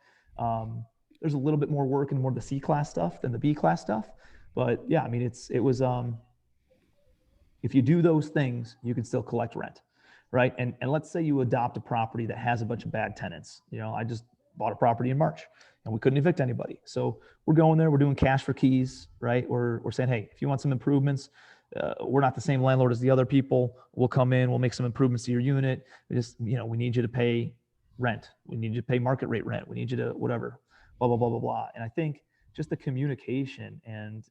There's a little bit more work and more of the C class stuff than the B class stuff. But yeah, I mean, it was, if you do those things, you can still collect rent. Right. And let's say you adopt a property that has a bunch of bad tenants. You know, I just bought a property in March and we couldn't evict anybody. So we're going there, we're doing cash for keys, right? We're saying, hey, if you want some improvements, we're not the same landlord as the other people. We'll come in, we'll make some improvements to your unit. We just, we need you to pay rent. We need you to pay market rate rent. We need you to whatever, blah, blah, blah, blah, blah. And I think just the communication and,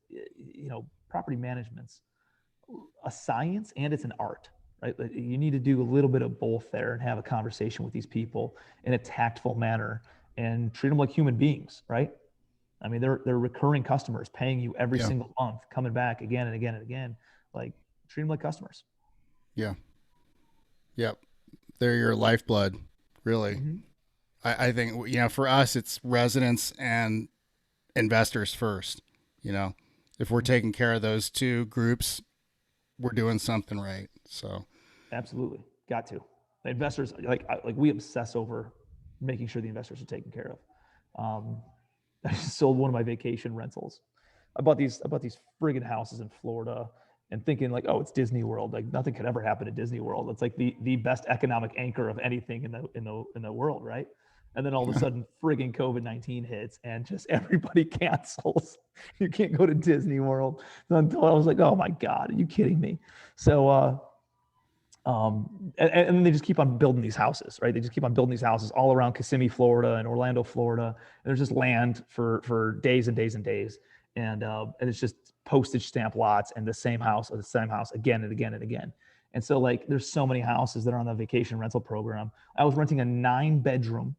property management's a science and it's an art. Right? You need to do a little bit of both there and have a conversation with these people in a tactful manner and treat them like human beings, right? I mean, they're recurring customers paying you every single month, coming back again and again and again. Like, treat them like customers. Yeah. Yep. They're your lifeblood, really. Mm-hmm. I think, for us, it's residents and investors first. If we're taking care of those two groups, we're doing something right. So absolutely got to. The investors, like we obsess over making sure the investors are taken care of. I just sold one of my vacation rentals. I bought these friggin' houses in Florida and thinking like, oh, it's Disney World. Like nothing could ever happen at Disney World. It's like the best economic anchor of anything in the world, right? And then all of a sudden, friggin' COVID-19 hits and just everybody cancels. You can't go to Disney World. Until I was like, oh my God, are you kidding me? So, and then they just keep on building these houses, right? They just keep on building these houses all around Kissimmee, Florida and Orlando, Florida. And there's just land for days and days and days. And it's just postage stamp lots and the same house again and again and again. And so like, there's so many houses that are on the vacation rental program. I was renting a 9-bedroom,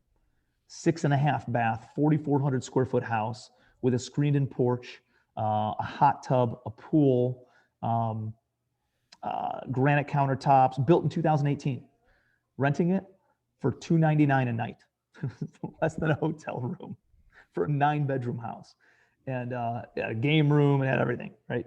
6.5 bath, 4,400 square foot house with a screened in porch, a hot tub, a pool, granite countertops, built in 2018, renting it for $299 a night, less than a hotel room for a 9-bedroom house, and a game room and had everything, right?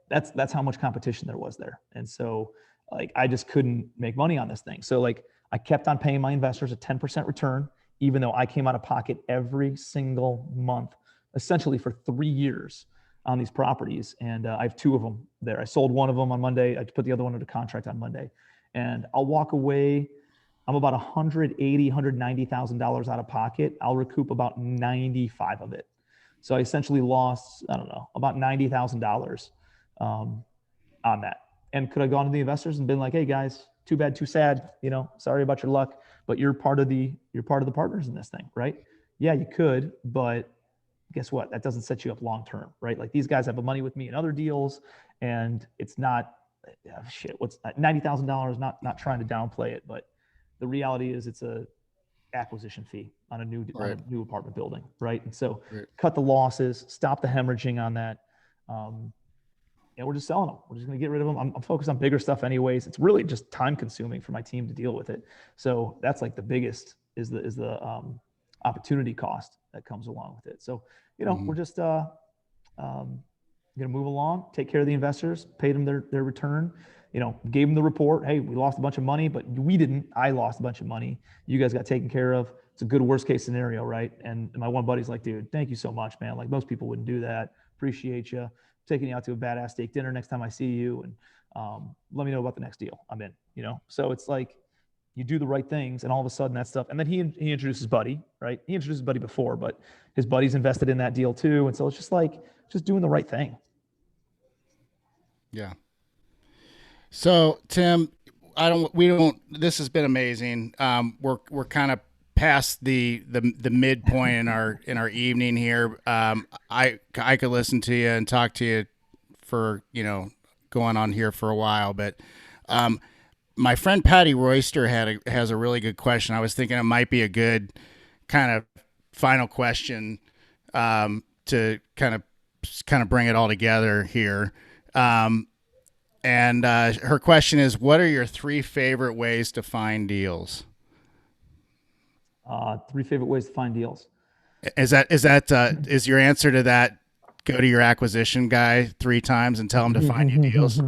That's how much competition there was there. And so like, I just couldn't make money on this thing. So like, I kept on paying my investors a 10% return, even though I came out of pocket every single month, essentially for 3 years on these properties. And I have 2 of them there. I sold one of them on Monday. I put the other one under contract on Monday. And I'll walk away. I'm about $190,000 out of pocket. I'll recoup about 95 of it. So I essentially lost, I don't know, about $90,000 on that. And could I go on to the investors and been like, hey guys, too bad, too sad, sorry about your luck, but you're part of the partners in this thing, right? Yeah, you could, but guess what? That doesn't set you up long-term, right? Like these guys have money with me in other deals and it's not, what's $90,000, not trying to downplay it, but the reality is it's a acquisition fee on a new Right. apartment building, right? And so Right. cut the losses, stop the hemorrhaging on that. And we're just selling them. We're just going to get rid of them. I'm focused on bigger stuff anyways. It's really just time consuming for my team to deal with it. So that's like the biggest is the opportunity cost that comes along with it. So, we're just going to move along, take care of the investors, paid them their return, gave them the report. Hey, we lost a bunch of money, but we didn't. I lost a bunch of money. You guys got taken care of. It's a good worst case scenario, right? And my one buddy's like, dude, thank you so much, man. Like most people wouldn't do that. Appreciate you. Taking you out to a badass steak dinner next time I see you, and let me know about the next deal. I'm in. So it's like you do the right things, and all of a sudden that stuff. And then he introduced his buddy, right? He introduced his buddy before, but his buddy's invested in that deal too, and so it's just like doing the right thing. Yeah. So Tim, this has been amazing. We're kind of past the midpoint in our evening here. I could listen to you and talk to you for, going on here for a while, but, my friend Patty Royster has a really good question. I was thinking it might be a good kind of final question, to kind of bring it all together here. And her question is, what are your 3 favorite ways to find deals? 3 favorite ways to find deals. Is your answer to that, go to your acquisition guy 3 times and tell him to find you deals?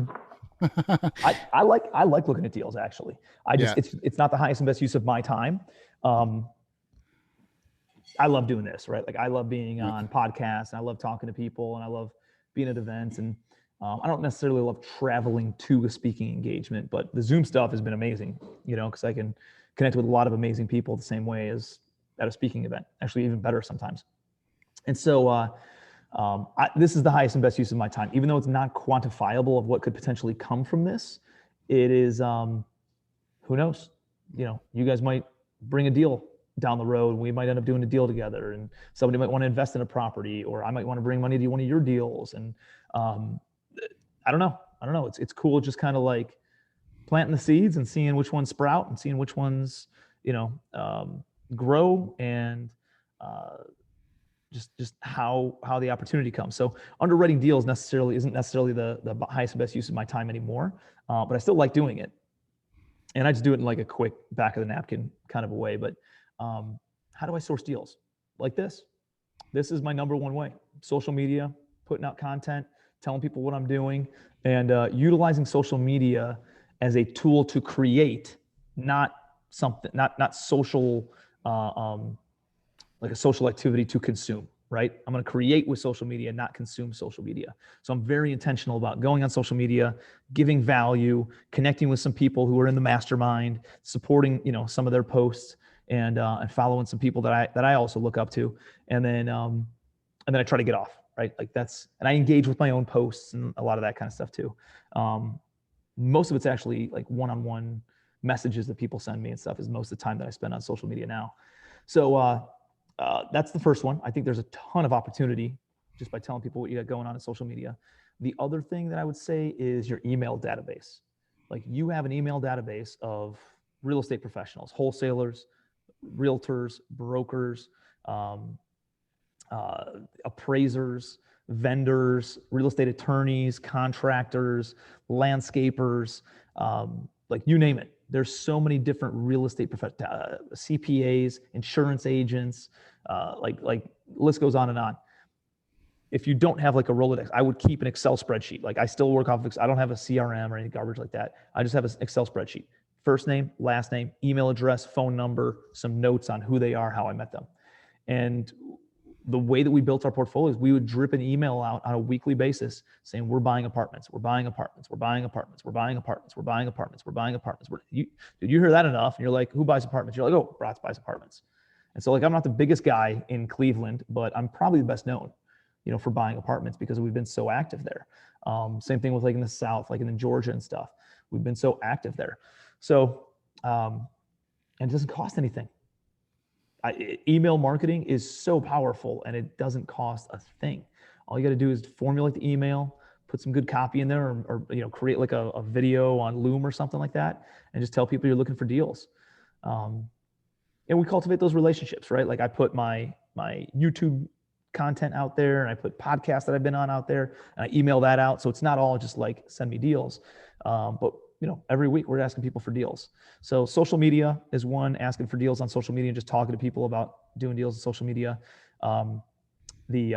I like looking at deals, actually. It's not the highest and best use of my time. I love doing this, right? Like I love being on podcasts, and I love talking to people, and I love being at events, and I don't necessarily love traveling to a speaking engagement, but the Zoom stuff has been amazing, because I can connect with a lot of amazing people the same way as at a speaking event, actually even better sometimes. And so this is the highest and best use of my time, even though it's not quantifiable of what could potentially come from this. It is, who knows? You guys might bring a deal down the road. We might end up doing a deal together, and somebody might want to invest in a property, or I might want to bring money to one of your deals. And I don't know. It's cool. Just kind of like planting the seeds and seeing which ones sprout and seeing which ones, grow, and just how the opportunity comes. So underwriting deals isn't necessarily the highest and best use of my time anymore, but I still like doing it. And I just do it in like a quick back of the napkin kind of a way. But how do I source deals? Like this. This is my number one way. Social media, putting out content, telling people what I'm doing, and utilizing social media as a tool to create, not social, like a social activity to consume, right? I'm going to create with social media, not consume social media. So I'm very intentional about going on social media, giving value, connecting with some people who are in the mastermind, supporting, some of their posts, and following some people that I also look up to. And then I try to get off, right? Like and I engage with my own posts and a lot of that kind of stuff too. Most of it's actually like one-on-one messages that people send me and stuff is most of the time that I spend on social media now. So that's the first one. I think there's a ton of opportunity just by telling people what you got going on in social media. The other thing that I would say is your email database. Like you have an email database of real estate professionals, wholesalers, realtors, brokers, appraisers, vendors, real estate attorneys, contractors, landscapers, like you name it. There's so many different real estate CPAs, insurance agents, like list goes on and on. If you don't have like a Rolodex, I would keep an Excel spreadsheet. Like I still work off of, I don't have a CRM or any garbage like that. I just have an Excel spreadsheet. First name, last name, email address, phone number, some notes on who they are, how I met them. And the way that we built our portfolios, we would drip an email out on a weekly basis saying, we're buying apartments, we're buying apartments, we're buying apartments, we're buying apartments, we're buying apartments, we're buying apartments. Did you hear that enough? And you're like, who buys apartments? You're like, oh, Bratz buys apartments. And so like, I'm not the biggest guy in Cleveland, but I'm probably the best known, for buying apartments because we've been so active there. Same thing with like in the South, like in Georgia and stuff. We've been so active there. So, and it doesn't cost anything. Email marketing is so powerful and it doesn't cost a thing. All you got to do is formulate the email, put some good copy in there, or create like a video on Loom or something like that, and just tell people you're looking for deals. and we cultivate those relationships, right? Like I put my YouTube content out there, and I put podcasts that I've been on out there, and I email that out. So it's not all just like send me deals, but every week we're asking people for deals. So social media is one, asking for deals on social media and just talking to people about doing deals on social media. The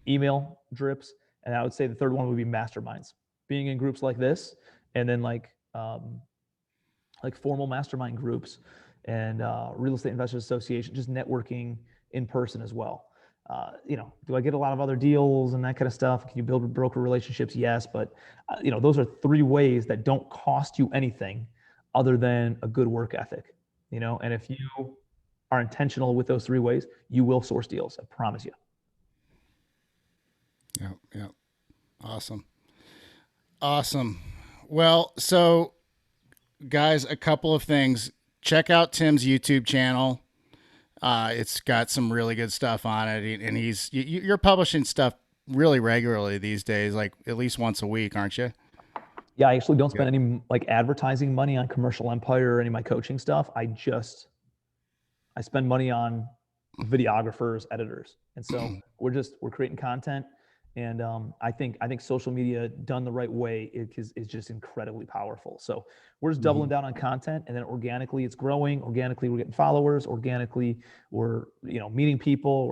email drips, and I would say the third one would be masterminds, being in groups like this, and then like formal mastermind groups and real estate investors association, just networking in person as well. Do I get a lot of other deals and that kind of stuff? Can you build broker relationships? Yes, but those are 3 ways that don't cost you anything other than a good work ethic. And if you are intentional with those 3 ways, you will source deals. I promise you. Yeah. Awesome. Well, so guys, a couple of things. Check out Tim's YouTube channel. It's got some really good stuff on it, and you're publishing stuff really regularly these days, like at least once a week, aren't you? Yeah, I actually don't spend any like advertising money on Commercial Empire or any of my coaching stuff. I spend money on videographers, editors, and so we're creating content, and I think social media done the right way is just incredibly powerful. So we're just doubling down on content, and then organically it's growing. Organically we're getting followers. Organically we're meeting people.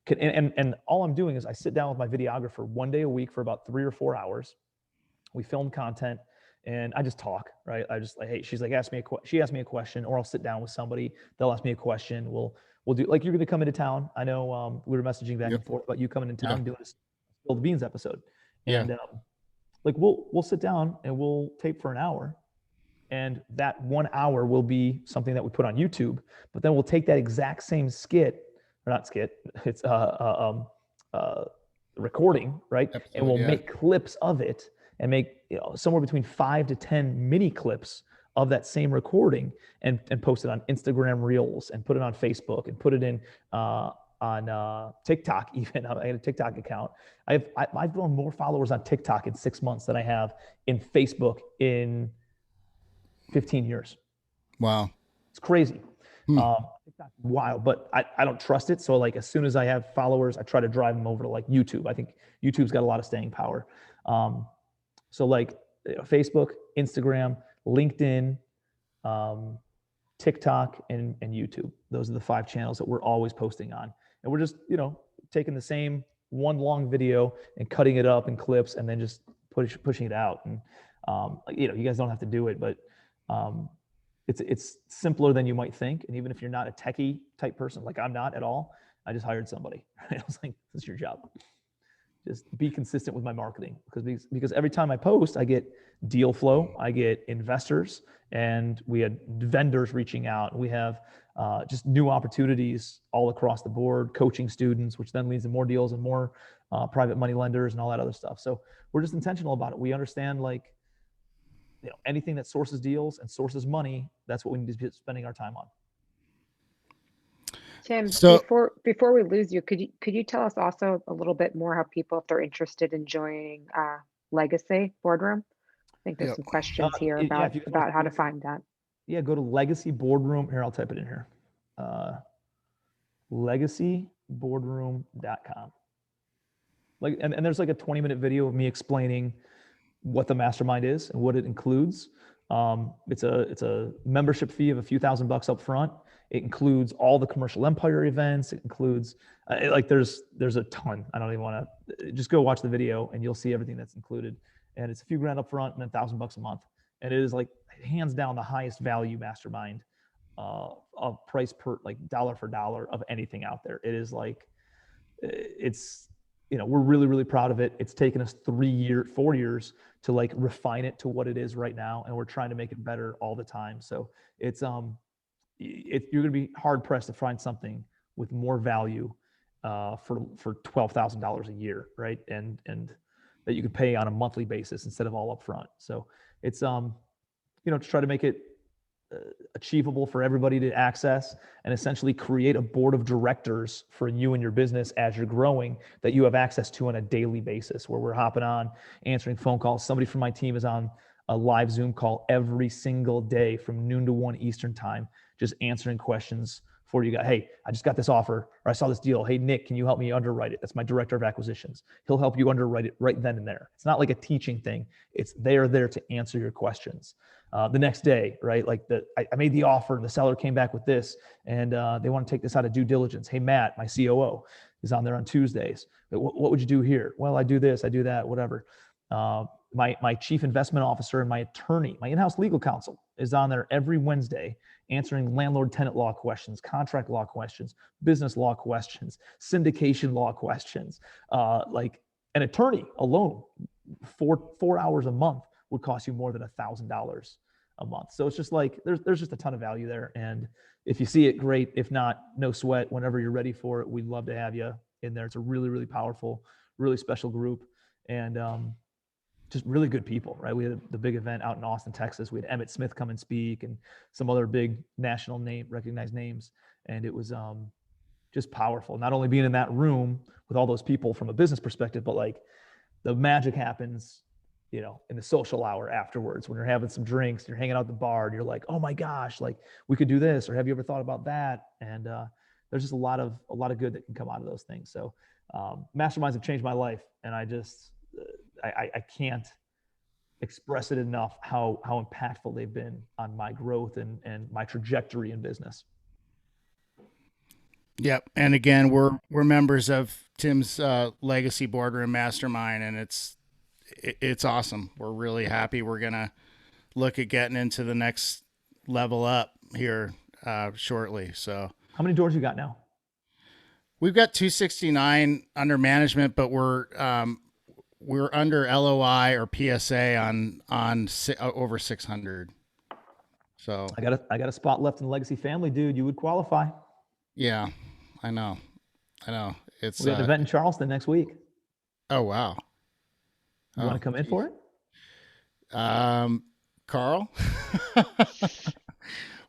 And all I'm doing is I sit down with my videographer 1 day a week for about 3 or 4 hours. We film content, and I just talk, right? I just like, hey, she's like, she asked me a question, or I'll sit down with somebody. They'll ask me a question. We'll do, like, you're going to come into town. I know we were messaging back and forth about you coming in town and doing a Spill the Beans episode. And like we'll sit down and we'll tape for an hour, and that 1 hour will be something that we put on YouTube. But then we'll take that exact same it's recording, right? Episode, and we'll make clips of it, and make somewhere between 5 to 10 mini clips of that same recording, and post it on Instagram Reels, and put it on Facebook, and put it in on TikTok. Even I had a TikTok account. I've grown more followers on TikTok in 6 months than I have in Facebook in 15 years. Wow, it's crazy. TikTok's wild, but I don't trust it. So like as soon as I have followers, I try to drive them over to like YouTube. I think YouTube's got a lot of staying power. So like Facebook, Instagram, LinkedIn, TikTok, and YouTube. Those are the 5 channels that we're always posting on. And we're just, taking the same one long video and cutting it up in clips, and then just pushing it out. And, you guys don't have to do it, but it's simpler than you might think. And even if you're not a techie type person, like I'm not at all, I just hired somebody. I was like, this is your job. Just be consistent with my marketing, because every time I post, I get deal flow, I get investors, and we had vendors reaching out. We have just new opportunities all across the board, coaching students, which then leads to more deals and more private money lenders and all that other stuff. So we're just intentional about it. We understand, like, anything that sources deals and sources money, that's what we need to be spending our time on. Tim, before we lose you, could you tell us also a little bit more how people, if they're interested in joining Legacy Boardroom? I think there's some questions here about how to find that. Yeah, go to Legacy Boardroom. Here, I'll type it in here. legacyboardroom.com. And there's like a 20-minute video of me explaining what the mastermind is and what it includes. It's a membership fee of a few $1,000 up front. It includes all the Commercial Empire events. It includes there's a ton. I don't even want to, just go watch the video and you'll see everything that's included. And it's a few grand up front and $1,000 a month. And it is like hands down the highest value mastermind of price per, like, dollar for dollar of anything out there. It is like, we're really, really proud of it. It's taken us 4 years to like refine it to what it is right now. And we're trying to make it better all the time. So you're going to be hard pressed to find something with more value for $12,000 a year, right? And that you could pay on a monthly basis instead of all up front. So it's to try to make it achievable for everybody to access, and essentially create a board of directors for you and your business as you're growing that you have access to on a daily basis, where we're hopping on, answering phone calls. Somebody from my team is on a live Zoom call every single day from noon to 1 Eastern time, just answering questions for you guys. Hey, I just got this offer, or I saw this deal. Hey, Nick, can you help me underwrite it? That's my director of acquisitions. He'll help you underwrite it right then and there. It's not like a teaching thing. It's they're there to answer your questions. The next day, right? Like I made the offer and the seller came back with this and they want to take this out of due diligence. Hey, Matt, my COO is on there on Tuesdays. What would you do here? Well, I do this, I do that, whatever. My chief investment officer and my attorney, my in-house legal counsel is on there every Wednesday answering landlord tenant law questions, contract law questions, business law questions, syndication law questions. Like an attorney alone, 4 hours a month would cost you more than $1,000 a month. So it's just like, there's just a ton of value there. And if you see it, great. If not, no sweat. Whenever you're ready for it, we'd love to have you in there. It's a really, really powerful, really special group. And just really good people, right? We had the big event out in Austin, Texas. We had Emmett Smith come and speak and some other big national recognized names. And it was just powerful. Not only being in that room with all those people from a business perspective, but like the magic happens, you know, in the social hour afterwards when you're having some drinks, you're hanging out at the bar and you're like, oh my gosh, like we could do this, or have you ever thought about that? And there's just a lot of good that can come out of those things. So masterminds have changed my life, and I just I can't express it enough how impactful they've been on my growth and my trajectory in business. Yep. And again, we're members of Tim's Legacy Boardroom Mastermind, and it's awesome. We're really happy. We're gonna look at getting into the next level up here shortly. So, how many doors you got now? We've got 269 under management, but we're under LOI or PSA on over 600. So I got a spot left in the Legacy family, dude. You would qualify. Yeah, I know. It's we got an event in Charleston next week. Oh wow! You want to come in for it? Carl,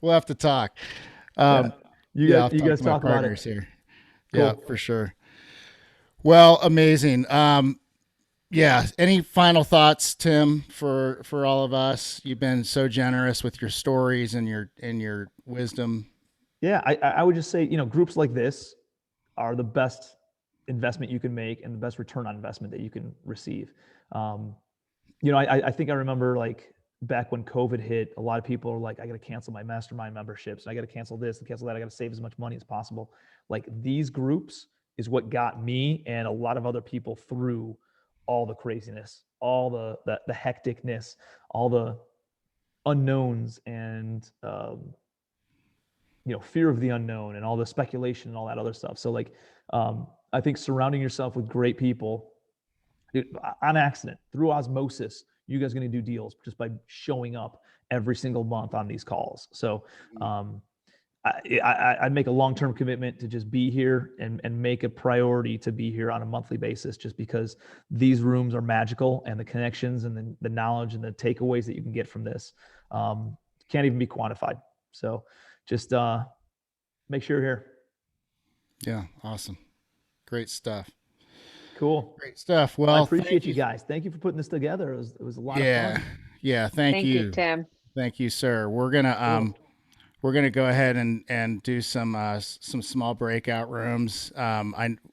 we'll have to talk. You guys talk about it here. Cool. Yeah, for sure. Well, amazing. Yeah. Any final thoughts, Tim, for all of us? You've been so generous with your stories and your wisdom. Yeah, I would just say, you know, groups like this are the best investment you can make and the best return on investment that you can receive. You know, I think I remember like back when COVID hit, a lot of people are like, I got to cancel my mastermind memberships. I got to cancel this and cancel that. I got to save as much money as possible. Like these groups is what got me and a lot of other people through all the craziness, all the hecticness, all the unknowns and, you know, fear of the unknown and all the speculation and all that other stuff. So like, I think surrounding yourself with great people, dude, on accident, through osmosis, you guys are going to do deals just by showing up every single month on these calls. So I'd make a long-term commitment to just be here and make a priority to be here on a monthly basis, just because these rooms are magical and the connections and the knowledge and the takeaways that you can get from this can't even be quantified. So just make sure you're here. Yeah. Awesome. Great stuff. Cool. Great stuff. Well, I appreciate you guys. Thank you for putting this together. It was a lot of fun. Yeah. Thank you, Tim. Thank you, sir. We're gonna go ahead and do some small breakout rooms.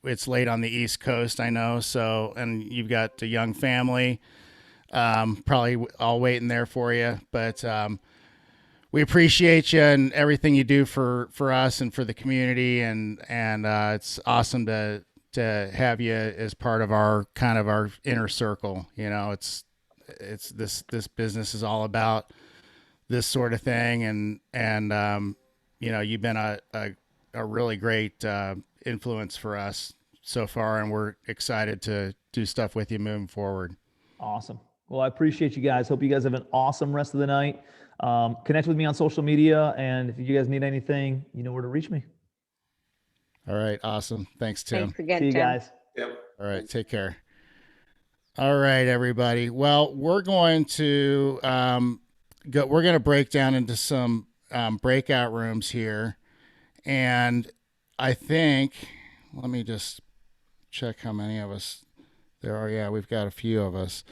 It's late on the East Coast, I know. So, and you've got a young family, probably all waiting there for you. But we appreciate you and everything you do for us and for the community. And it's awesome to have you as part of our kind of our inner circle. You know, it's this business is all about this sort of thing. And you know, you've been a really great influence for us so far, and we're excited to do stuff with you moving forward. Awesome. Well, I appreciate you guys. Hope you guys have an awesome rest of the night. Connect with me on social media, and if you guys need anything, you know where to reach me. All right. Awesome. Thanks, Tim. Thanks again, See you Tim. guys. Yep. All right. Take care. All right, everybody. Well, we're going to we're going to break down into some breakout rooms here. And I think, let me just check how many of us there are. Yeah, we've got a few of us.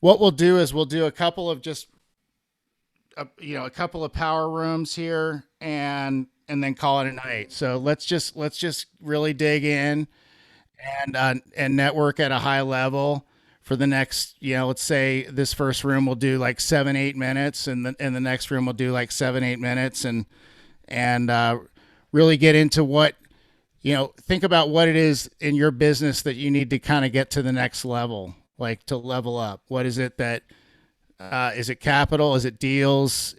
what we'll do is we'll do a couple of just a couple of power rooms here, and then call it a night. So let's just really dig in and network at a high level for the next, let's say this first room will do like 7-8 minutes, and the next room will do like 7-8 minutes, and really get into what, think about what it is in your business that you need to kind of get to the next level, like to level up. What is it that is it capital? Is it deals?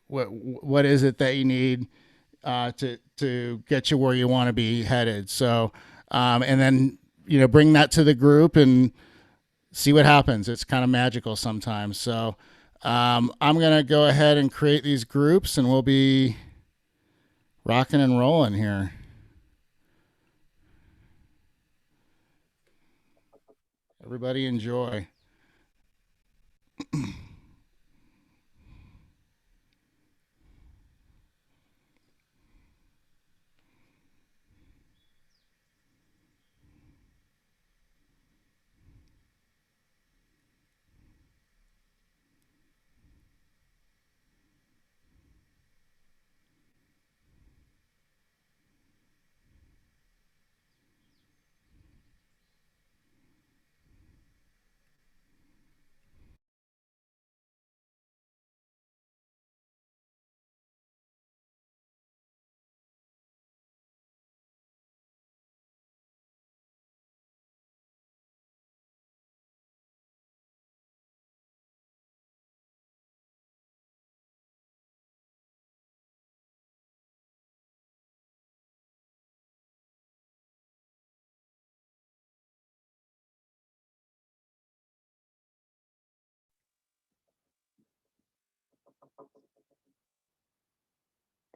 What is it that you need to get you where you want to be headed? So, and then bring that to the group and see what happens. It's kind of magical sometimes. So, I'm gonna go ahead and create these groups, and we'll be rocking and rolling here. Everybody enjoy.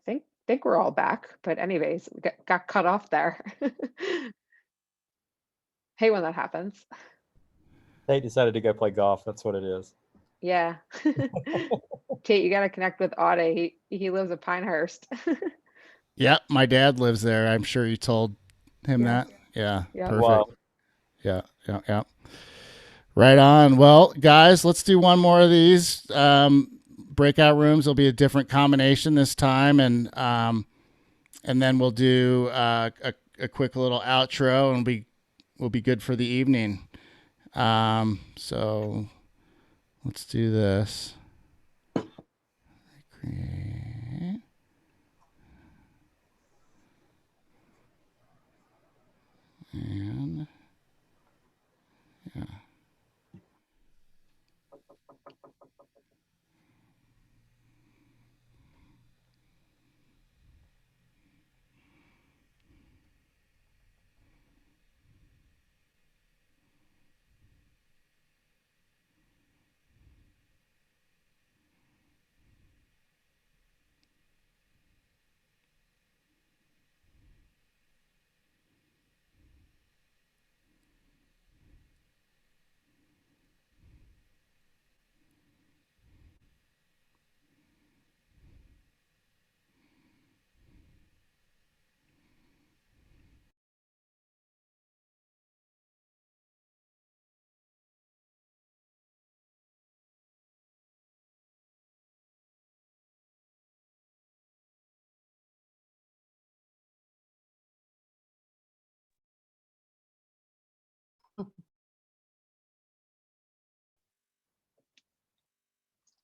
I think we're all back, but anyways, we got cut off there. Hey, when that happens. Tate decided to go play golf. That's what it is. Yeah. Tate, you got to connect with Audie. He lives in Pinehurst. Yeah, my dad lives there. I'm sure you told him Yeah. that. Yeah, Yeah. perfect. Wow. Yeah. Right on. Well, guys, let's do one more of these breakout rooms. There'll be a different combination this time, and then we'll do a quick little outro, and we'll be good for the evening. So let's do this. Create. And yeah.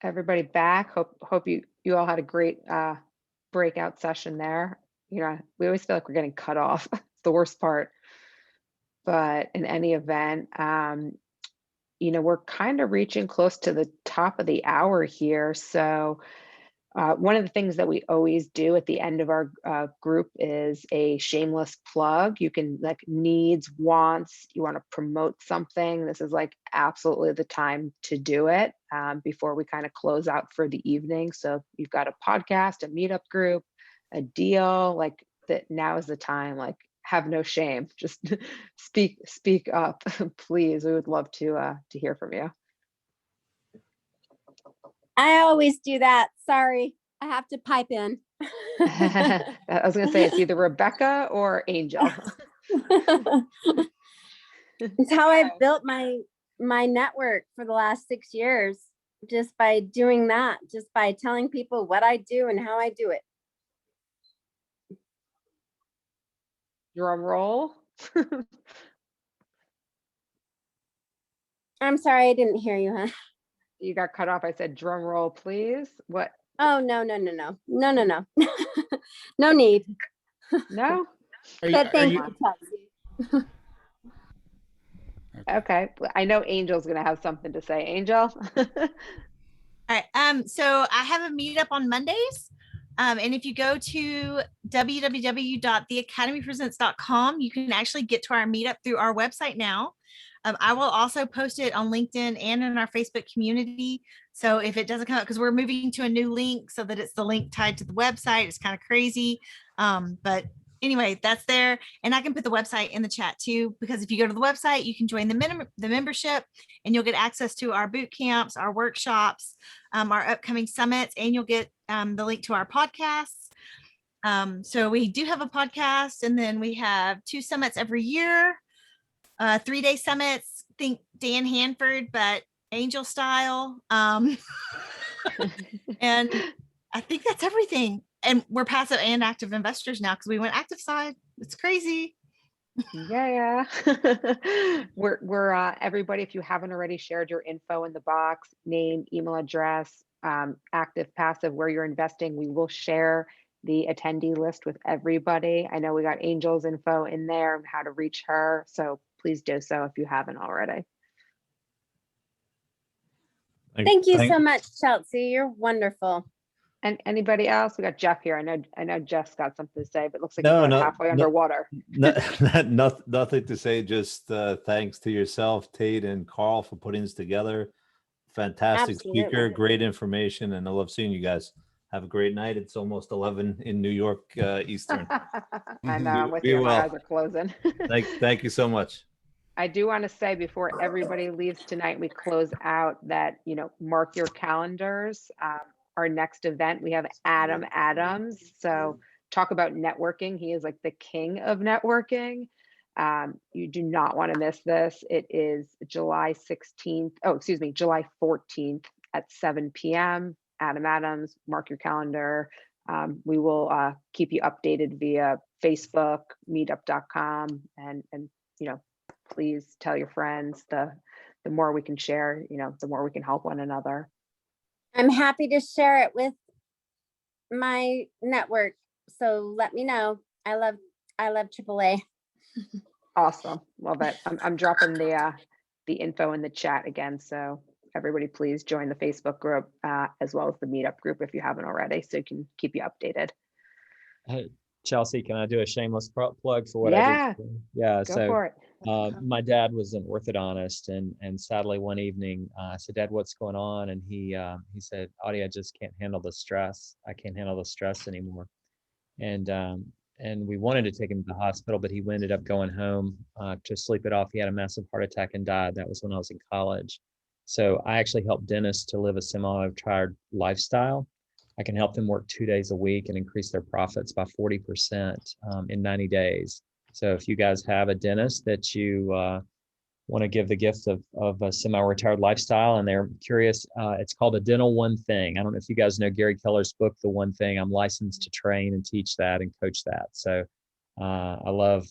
Everybody back. Hope you all had a great breakout session there. We always feel like we're getting cut off. It's the worst part. But in any event, we're kind of reaching close to the top of the hour here. So one of the things that we always do at the end of our group is a shameless plug. You can, like, needs, wants, you want to promote something. This is like absolutely the time to do it before we kind of close out for the evening. So if you've got a podcast, a meetup group, a deal, like that, now is the time. Like, have no shame. Just speak up, please. We would love to hear from you. I always do that. Sorry, I have to pipe in. I was going to say it's either Rebecca or Angel. It's how I built my my network for the last 6 years just by doing that, just by telling people what I do and how I do it. Drum roll. I'm sorry, I didn't hear you, huh? You got cut off. I said drum roll, please. What? Oh, no. No need. No? But thank you, Chelsea. Okay. I know Angel's going to have something to say. Angel? All right. So I have a meetup on Mondays. And if you go to www.theacademypresents.com, you can actually get to our meetup through our website now. I will also post it on LinkedIn and in our Facebook community. So if it doesn't come up, because we're moving to a new link so that it's the link tied to the website, it's kind of crazy. But anyway, that's there. And I can put the website in the chat too, because if you go to the website, you can join the membership and you'll get access to our boot camps, our workshops, our upcoming summits, and you'll get the link to our podcasts. So we do have a podcast, and then we have 2 summits every year, 3-day summits, think Dan Hanford, but Angel style. And I think that's everything. And we're passive and active investors now because we went active side. It's crazy. Yeah. We're everybody, if you haven't already shared your info in the box, name, email address, active, passive, where you're investing, we will share the attendee list with everybody. I know we got Angel's info in there and how to reach her. So please do so if you haven't already. Thank you so much, Chelsea. You're wonderful. And anybody else? We got Jeff here. I know Jeff's got something to say, but it looks like he's about halfway underwater. Nothing to say. Just thanks to yourself, Tate and Carl, for putting this together. Fantastic speaker, great information, and I love seeing you guys. Have a great night. It's almost 11 in New York Eastern. I know. I'm with you. My eyes are closing. Thank you so much. I do want to say before everybody leaves tonight, we close out that, mark your calendars. Our next event, we have Adam Adams. So talk about networking. He is like the king of networking. You do not want to miss this. It is July 14th at 7 p.m. Adam Adams, mark your calendar. We will keep you updated via Facebook, meetup.com, and please tell your friends. The more we can share, the more we can help one another. I'm happy to share it with my network. So let me know. I love AAA. Awesome. Love it. I'm dropping the info in the chat again. So everybody please join the Facebook group as well as the meetup group if you haven't already, so it can keep you updated. Hey, Chelsea, can I do a shameless plug for what I do? Yeah. Go for it. My dad was an orthodontist, and sadly one evening I said, "Dad, what's going on?" And he said, "Audie, I just can't handle the stress. I can't handle the stress anymore." And we wanted to take him to the hospital, but he ended up going home to sleep it off. He had a massive heart attack and died. That was when I was in college. So I actually help dentists to live a semi-retired lifestyle. I can help them work 2 days a week and increase their profits by 40% in 90 days. So if you guys have a dentist that you want to give the gift of a semi-retired lifestyle and they're curious, it's called A Dental One Thing. I don't know if you guys know Gary Keller's book, The One Thing. I'm licensed to train and teach that and coach that. So I love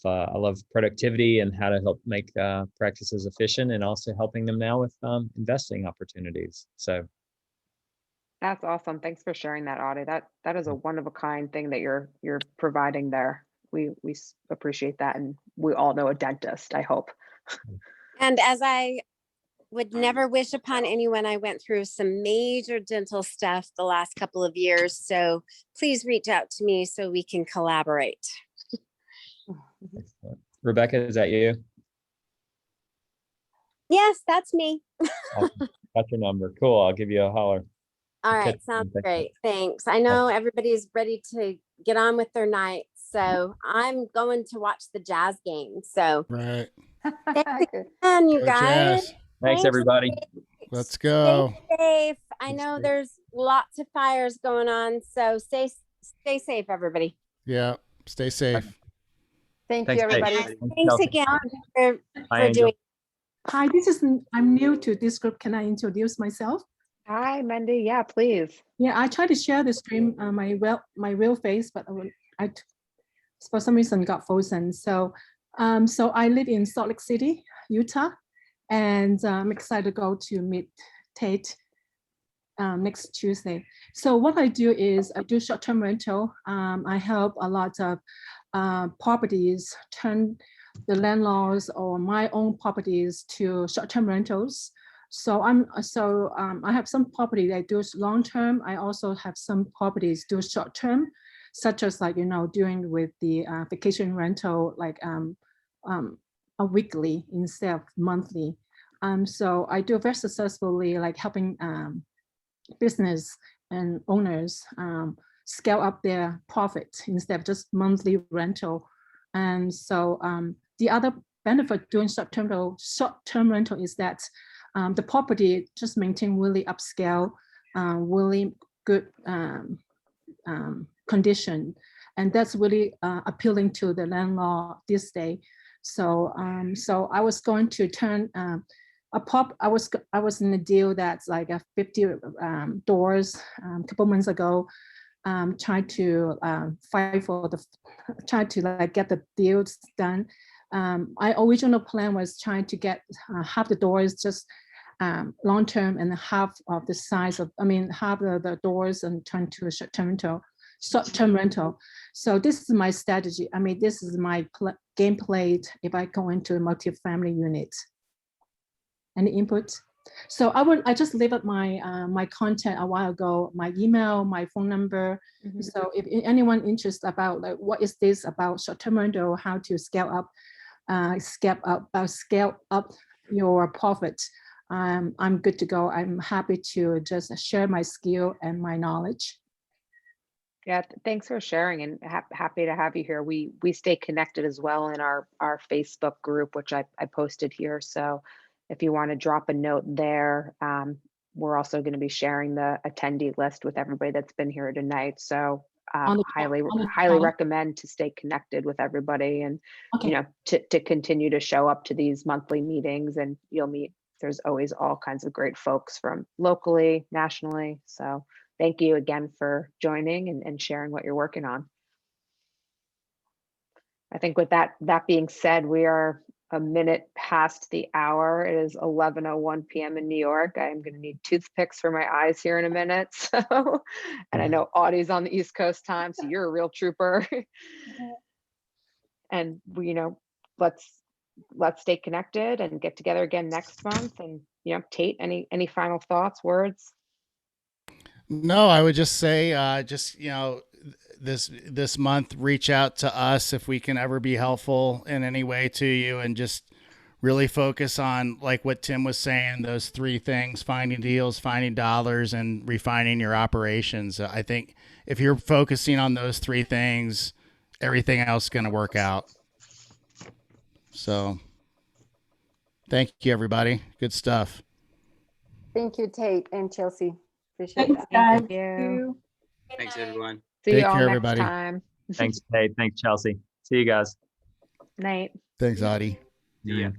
productivity and how to help make practices efficient, and also helping them now with investing opportunities. So that's awesome. Thanks for sharing that, Audie. That is a one-of-a-kind thing that you're providing there. We appreciate that, and we all know a dentist, I hope. And as I would never wish upon anyone, I went through some major dental stuff the last couple of years. So please reach out to me so we can collaborate. excellent. Rebecca, is that you? Yes, that's me. Got your number. Cool. I'll give you a holler. All right. Sounds great. Thanks. I know everybody's ready to get on with their night. So I'm going to watch the Jazz game. So Right. thanks again, you Go guys. Jazz. Thanks, everybody. Let's go. Stay safe. I know there's lots of fires going on. So stay safe, everybody. Yeah. Stay safe. Thank you, everybody. Thanks again for doing Hi, I'm new to this group. Can I introduce myself? Hi, Mendy. Yeah, please. Yeah, I tried to share the stream, my real face, but I for some reason got frozen. So I live in Salt Lake City, Utah, and I'm excited to go to meet Tate next Tuesday. So what I do is I do short-term rental. I help a lot of properties turn the landlords or my own properties to short-term rentals. So I have some property that do long-term. I also have some properties do short-term, such as doing with the vacation rental, like a weekly instead of monthly. So I do very successfully, like helping business and owners scale up their profit instead of just monthly rental. And so the other benefit doing short-term rental is that the property just maintain really upscale, really good condition, and that's really appealing to the landlord this day. So I was going to turn I was in a deal that's like a 50 doors a couple months ago. Tried to fight for tried to like get the deals done. My original plan was trying to get half the doors just long term and half of the size of, half of the doors and turn to a short-term rental. So this is my strategy. This is my game play if I go into a multi-family unit. Any input? So I just leave up my content a while ago, my email, my phone number. Mm-hmm. So if anyone interested about like what is this about short-term rental, how to scale up your profit, I'm good to go. I'm happy to just share my skill and my knowledge. Yeah, thanks for sharing, and happy to have you here. We stay connected as well in our Facebook group, which I posted here. So if you want to drop a note there, we're also going to be sharing the attendee list with everybody that's been here tonight. So highly recommend to stay connected with everybody, and okay, to continue to show up to these monthly meetings, and you'll meet. There's always all kinds of great folks from locally, nationally. So thank you again for joining and sharing what you're working on. I think with that being said, we are a minute past the hour. It is 11:01 p.m. in New York. I'm going to need toothpicks for my eyes here in a minute. So, and I know Audie's on the East Coast time, so you're a real trooper. And let's stay connected and get together again next month. And Tate, any final thoughts, words? No, I would just say, this month, reach out to us if we can ever be helpful in any way to you, and just really focus on, like what Tim was saying, those three things: finding deals, finding dollars, and refining your operations. I think if you're focusing on those three things, everything else is going to work out. So thank you, everybody. Good stuff. Thank you, Tate and Chelsea. Appreciate Thanks, that. guys. Thank you. Thanks, everyone. See Take you all care, next everybody. time. Thanks, Tate. Thanks, Chelsea. See you guys. Night. Thanks, Audie. See ya.